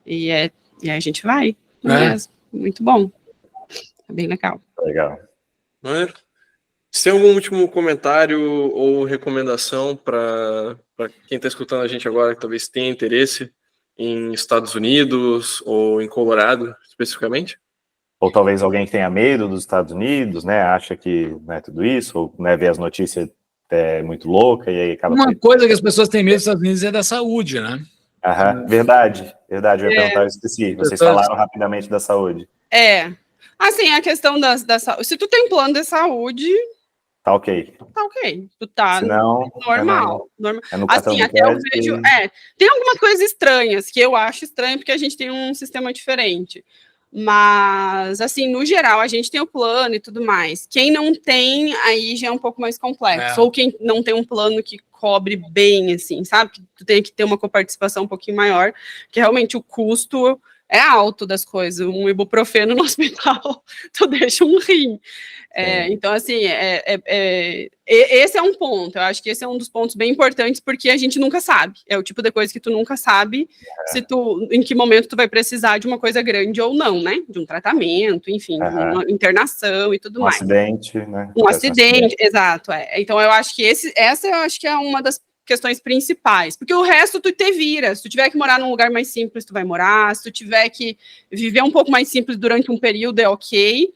E a gente vai, mesmo. Muito bom. É bem legal. Legal. Você tem algum último comentário ou recomendação para quem está escutando a gente agora, que talvez tenha interesse em Estados Unidos ou em Colorado, especificamente? Ou talvez alguém que tenha medo dos Estados Unidos, né, acha que não é tudo isso, ou né, vê as notícias muito louca e aí acaba... Uma coisa que as pessoas têm medo dos Estados Unidos é da saúde, né? Verdade, eu ia perguntar, eu esqueci. Vocês falaram rapidamente da saúde. Assim, a questão da saúde, se tu tem plano de saúde... Tá ok. Tá ok. Tu tá normal. É no cartão assim, de até eu crédito vejo... tem algumas coisas estranhas, que eu acho estranho, porque a gente tem um sistema diferente. Mas, assim, no geral, a gente tem o plano e tudo mais. Quem não tem, aí já é um pouco mais complexo. Ou quem não tem um plano que cobre bem, assim, sabe? Que tu tem que ter uma coparticipação um pouquinho maior, que realmente o custo é alto das coisas. Um ibuprofeno no hospital, tu deixa um rim. Então, assim, esse é um ponto. Eu acho que esse é um dos pontos bem importantes, porque a gente nunca sabe. É o tipo de coisa que tu nunca sabe em que momento tu vai precisar de uma coisa grande ou não, né? De um tratamento, enfim, de uma internação e tudo mais. Um acidente, né? Um acidente, exato. Então, eu acho que essa eu acho que é uma das questões principais, porque o resto tu te vira. Se tu tiver que morar num lugar mais simples, tu vai morar. Se tu tiver que viver um pouco mais simples durante um período, é ok,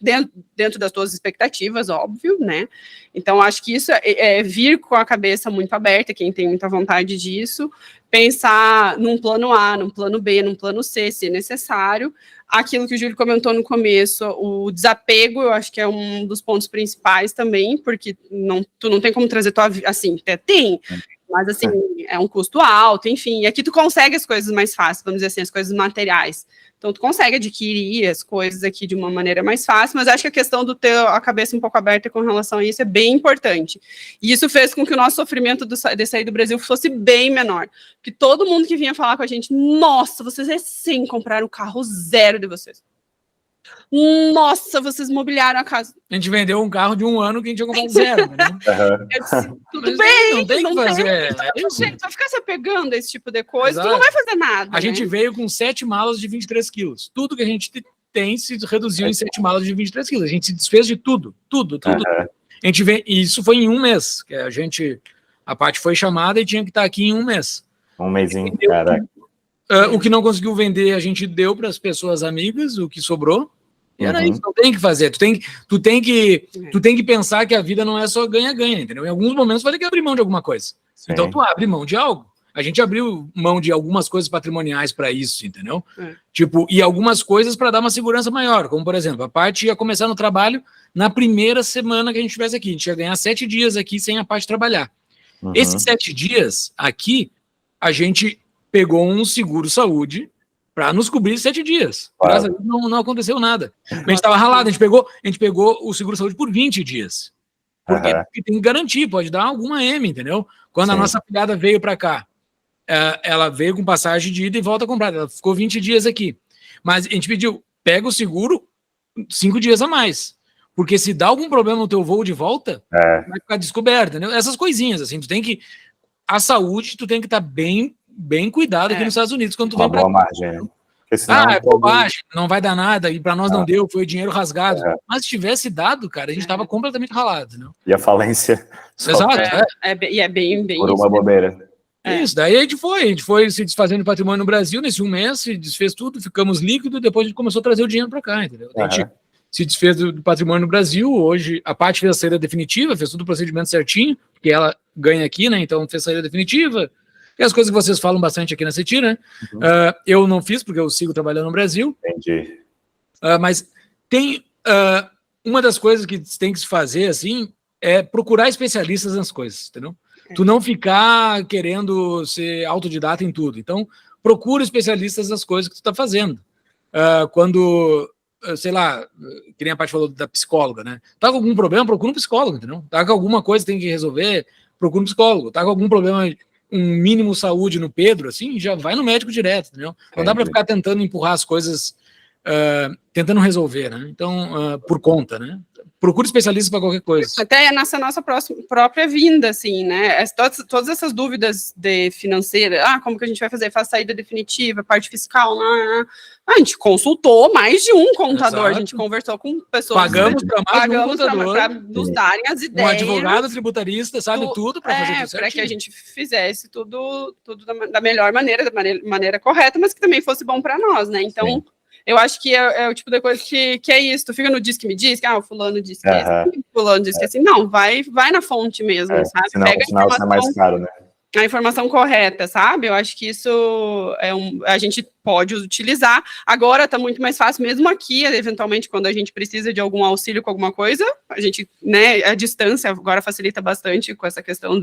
dentro das tuas expectativas, óbvio, né? Então, acho que isso é vir com a cabeça muito aberta, quem tem muita vontade disso, pensar num plano A, num plano B, num plano C, se necessário. Aquilo que o Júlio comentou no começo, o desapego, eu acho que é um dos pontos principais também, porque tu não tem como trazer tua vida, assim, tem, mas assim, é um custo alto, enfim, e aqui tu consegue as coisas mais fáceis, vamos dizer assim, as coisas materiais. Então, tu consegue adquirir as coisas aqui de uma maneira mais fácil, mas acho que a questão do ter a cabeça um pouco aberta com relação a isso é bem importante. E isso fez com que o nosso sofrimento de sair do Brasil fosse bem menor. Porque todo mundo que vinha falar com a gente, nossa, vocês recém compraram o carro zero de vocês. Nossa, vocês mobiliaram a casa. A gente vendeu um carro de 1 ano que a gente ia comprar zero. Né? Eu disse, tudo bem, não tem o que fazer. Só ficar se apegando a esse tipo de coisa, tu não vai fazer nada. A gente veio com 7 malas de 23 quilos. Tudo que a gente tem se reduziu em 7 malas de 23 quilos. A gente se desfez de tudo. A gente veio, e isso foi em 1 mês. Que a parte foi chamada e tinha que estar aqui em 1 mês. Um mêsinho, caraca. O que não conseguiu vender, a gente deu para as pessoas amigas, o que sobrou. E era isso, não tem que fazer. Tu tem que pensar que a vida não é só ganha-ganha, entendeu? Em alguns momentos vai ter que abrir mão de alguma coisa. Sim. Então tu abre mão de algo. A gente abriu mão de algumas coisas patrimoniais para isso, entendeu? Tipo, e algumas coisas para dar uma segurança maior, como por exemplo, a parte ia começar no trabalho na primeira semana que a gente estivesse aqui. A gente ia ganhar 7 dias aqui sem a parte trabalhar. Esses 7 dias aqui, a gente pegou um seguro-saúde para nos cobrir 7 dias. Graças a Deus não aconteceu nada. A gente estava ralado, a gente pegou o seguro-saúde por 20 dias. Porque tem que garantir, pode dar alguma M, entendeu? Quando a nossa filhada veio para cá, ela veio com passagem de ida e volta comprada. Ela ficou 20 dias aqui. Mas a gente pediu, pega o seguro 5 dias a mais. Porque se dá algum problema no teu voo de volta, vai ficar descoberto, entendeu? Essas coisinhas, assim, a saúde, tu tem que estar bem cuidado aqui nos Estados Unidos quando tu vem pra cá. Margem. Senão, é bobagem, não vai dar nada, e para nós não deu, foi dinheiro rasgado. Mas se tivesse dado, cara, a gente estava completamente ralado, né? E a falência. Exato. E é bem por uma bobeira. Isso, daí a gente foi se desfazendo de patrimônio no Brasil nesse 1 mês, se desfez tudo, ficamos líquidos, depois a gente começou a trazer o dinheiro para cá, entendeu? A gente se desfez do patrimônio no Brasil, hoje a parte fez a saída definitiva, fez tudo o procedimento certinho, porque ela ganha aqui, né? Então fez a saída definitiva. E as coisas que vocês falam bastante aqui na CETI, né? Eu não fiz, porque eu sigo trabalhando no Brasil. Entendi. Mas tem uma das coisas que tem que se fazer, assim, é procurar especialistas nas coisas, entendeu? Tu não ficar querendo ser autodidata em tudo. Então, procura especialistas das coisas que tu tá fazendo. Quando, sei lá, que nem a parte falou da psicóloga, né? Tá com algum problema, procura um psicólogo, entendeu? Tá com alguma coisa que tem que resolver, procura um psicólogo. Tá com algum problema, um mínimo saúde no Pedro, assim, já vai no médico direto, entendeu? Não dá para ficar tentando empurrar as coisas, tentando resolver, né? Então, por conta, né? Procura especialista para qualquer coisa. Até nessa nossa própria vinda, assim, né? Todas essas dúvidas de financeira, como que a gente vai fazer? Faz saída definitiva, parte fiscal, a gente consultou mais de um contador, Exato. A gente conversou com pessoas. Pagamos para mais de um contador, para nos darem as ideias. Um advogado tributarista, sabe tudo para fazer tudo certinho. Para que a gente fizesse tudo da melhor maneira, da maneira correta, mas que também fosse bom para nós, né? Então, sim. Eu acho que é o tipo de coisa que é isso. Tu fica no diz que me diz, que o fulano disse que assim, fulano disse que assim. Não, vai na fonte mesmo, sabe? Senão, pega a informação, é mais caro, né? A informação correta, sabe? Eu acho que isso a gente pode utilizar. Agora tá muito mais fácil, mesmo aqui, eventualmente, quando a gente precisa de algum auxílio com alguma coisa, a gente, né, a distância agora facilita bastante com essa questão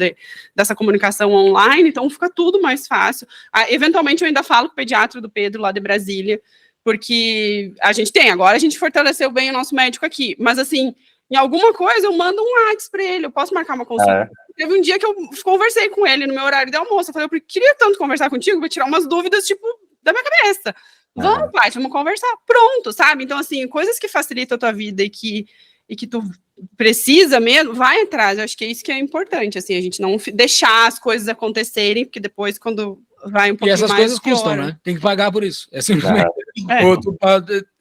dessa comunicação online, então fica tudo mais fácil. Eventualmente, eu ainda falo com o pediatra do Pedro, lá de Brasília, porque agora a gente fortaleceu bem o nosso médico aqui, mas assim, em alguma coisa eu mando um WhatsApp para ele, eu posso marcar uma consulta. Teve um dia que eu conversei com ele no meu horário de almoço, eu falei, eu queria tanto conversar contigo, vou tirar umas dúvidas, tipo, da minha cabeça. Vamos, pai, vamos conversar, pronto, sabe? Então, assim, coisas que facilitam a tua vida e que tu precisa mesmo, vai atrás, eu acho que é isso que é importante, assim, a gente não deixar as coisas acontecerem, porque depois, quando vai um pouquinho mais... E essas coisas custam, né? Tem que pagar por isso. É simplesmente...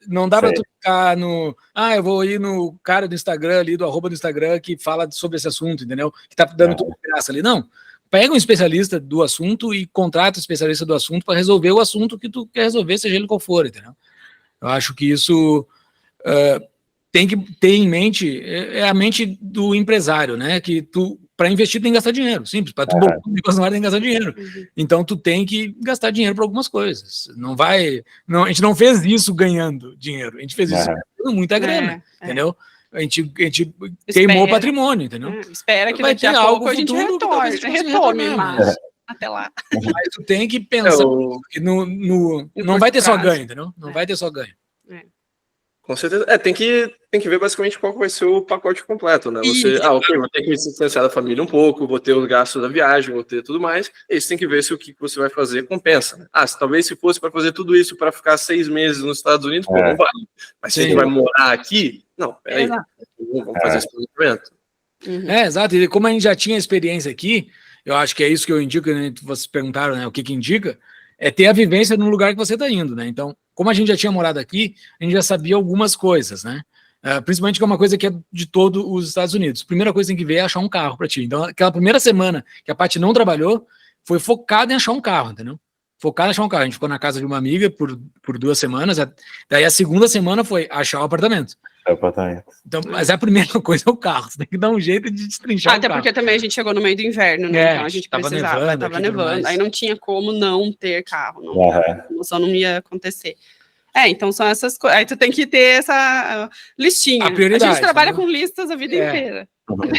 Não dá para tu ficar no... eu vou ir no cara do Instagram ali, do @ do Instagram, que fala sobre esse assunto, entendeu? Que tá dando tudo de graça ali. Não. Pega um especialista do assunto e contrata um especialista do assunto para resolver o assunto que tu quer resolver, seja ele qual for, entendeu? Eu acho que isso... tem que ter em mente, é a mente do empresário, né? Que tu, para investir, tem que gastar dinheiro. Simples, para tu botar um negócio na área, tem que gastar dinheiro. Então, tu tem que gastar dinheiro para algumas coisas. Não vai. Não, a gente não fez isso ganhando dinheiro, a gente fez isso ganhando muita grana, entendeu? A gente queimou o patrimônio, entendeu? Espera que daqui a pouco a gente retome, mas até lá. Mas tu tem que pensar que não vai ter só ganho, entendeu? Não vai ter só ganho. Com certeza. Tem que ver basicamente qual vai ser o pacote completo, né? Você, ok, vou ter que me distanciar da família um pouco, vou ter os gastos da viagem, vou ter tudo mais. E você tem que ver se o que você vai fazer compensa, né? Talvez se fosse para fazer tudo isso para ficar 6 meses nos Estados Unidos, não vale. Mas se a gente vai morar aqui, não, peraí. Vamos fazer esse planejamento. Exato. E como a gente já tinha experiência aqui, eu acho que é isso que eu indico, né? Vocês perguntaram, né? O que indica? É ter a vivência no lugar que você está indo, né? Então, como a gente já tinha morado aqui, a gente já sabia algumas coisas, né? Principalmente que é uma coisa que é de todos os Estados Unidos. A primeira coisa que tem que ver é achar um carro para ti. Então, aquela primeira semana que a Paty não trabalhou, foi focada em achar um carro, entendeu? Focada em achar um carro. A gente ficou na casa de uma amiga por 2 semanas, daí a segunda semana foi achar o apartamento. Então, mas a primeira coisa é o carro. Você tem que dar um jeito de destrinchar o carro. Até porque também a gente chegou no meio do inverno, né? Então a gente precisava, tava nevando. Aí não tinha como não ter carro. Só não ia acontecer. Então são essas coisas. Aí tu tem que ter essa listinha. A gente trabalha com listas a vida inteira.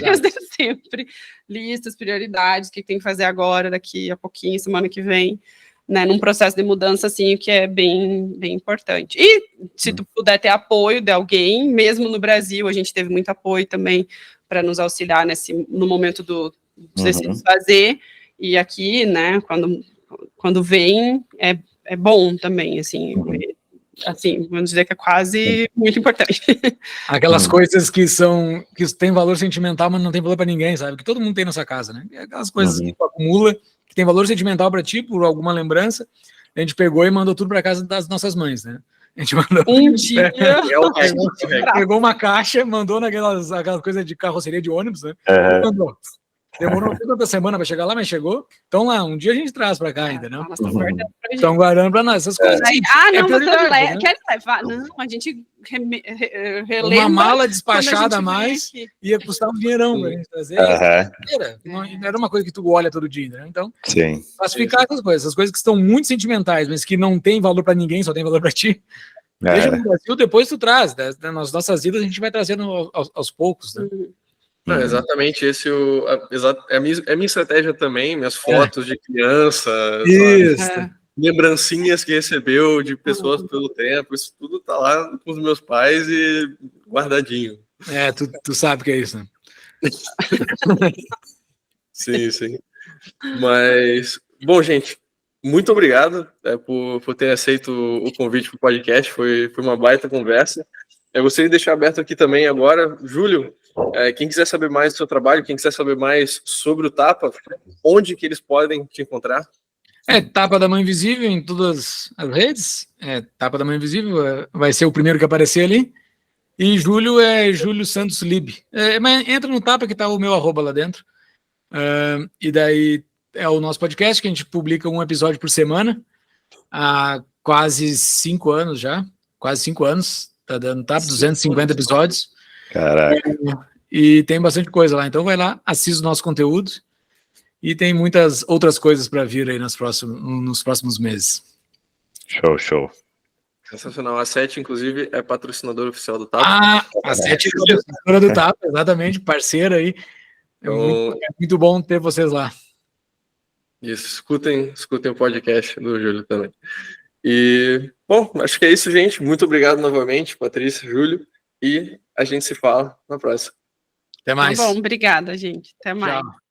Desde sempre. Listas, prioridades, o que tem que fazer agora, daqui a pouquinho, semana que vem. Né, num processo de mudança, assim, que é bem, bem importante. E se tu puder ter apoio de alguém, mesmo no Brasil, a gente teve muito apoio também para nos auxiliar no momento de se desfazer, e aqui, né, quando vem, é bom também, assim, vamos dizer que é quase muito importante. Aquelas coisas que têm valor sentimental, mas não tem valor para ninguém, sabe? Que todo mundo tem na sua casa, né? Aquelas coisas que tu acumula, que tem valor sentimental para ti, por alguma lembrança, a gente pegou e mandou tudo para casa das nossas mães, né? A gente mandou... Pegou uma caixa, mandou naquelas coisas de carroceria de ônibus, né? Mandou. Demorou toda semana para chegar lá, mas chegou. Então lá, um dia a gente traz para cá ainda, não? Estão guardando para nós essas coisas. Não, você quer levar? Não, a gente relembra. Uma mala despachada a mais ia custar um dinheirão para a gente trazer. Não era uma coisa que tu olha todo dia, né? Então, classificar essas coisas que estão muito sentimentais, mas que não tem valor para ninguém, só tem valor para ti. Deixa no Brasil, depois tu traz. Nas nossas vidas a gente vai trazendo aos poucos, né? Não, exatamente esse é a minha estratégia também, minhas fotos de criança, Isso. sabe? Lembrancinhas que recebeu de pessoas pelo tempo, isso tudo tá lá com os meus pais e guardadinho. Tu sabe que é isso, né? Sim. Mas, bom, gente, muito obrigado por ter aceito o convite para o podcast, foi uma baita conversa. Eu gostaria de deixar aberto aqui também agora, Júlio, quem quiser saber mais do seu trabalho, quem quiser saber mais sobre o Tapa, onde que eles podem te encontrar? Tapa da Mão Invisível em todas as redes. Tapa da Mão Invisível vai ser o primeiro que aparecer ali. E Júlio é Júlio Santos Lib. Mas entra no Tapa que tá o meu @ lá dentro. E daí é o nosso podcast que a gente publica um episódio por semana há quase 5 anos já. Quase 5 anos. Tá dando Tapa, 250 episódios. Caraca. E tem bastante coisa lá. Então vai lá, assista o nosso conteúdo. E tem muitas outras coisas para vir aí nos próximos meses. Show. Sensacional. A Sete, inclusive, é patrocinadora oficial do Tapa. A Sete é patrocinadora do Tapa, exatamente, parceira aí. É muito bom ter vocês lá. Isso, escutem o podcast do Júlio também. E, bom, acho que é isso, gente. Muito obrigado novamente, Patrícia, Júlio. E a gente se fala na próxima. Até mais. Tá bom, obrigada, gente. Até mais. Tchau.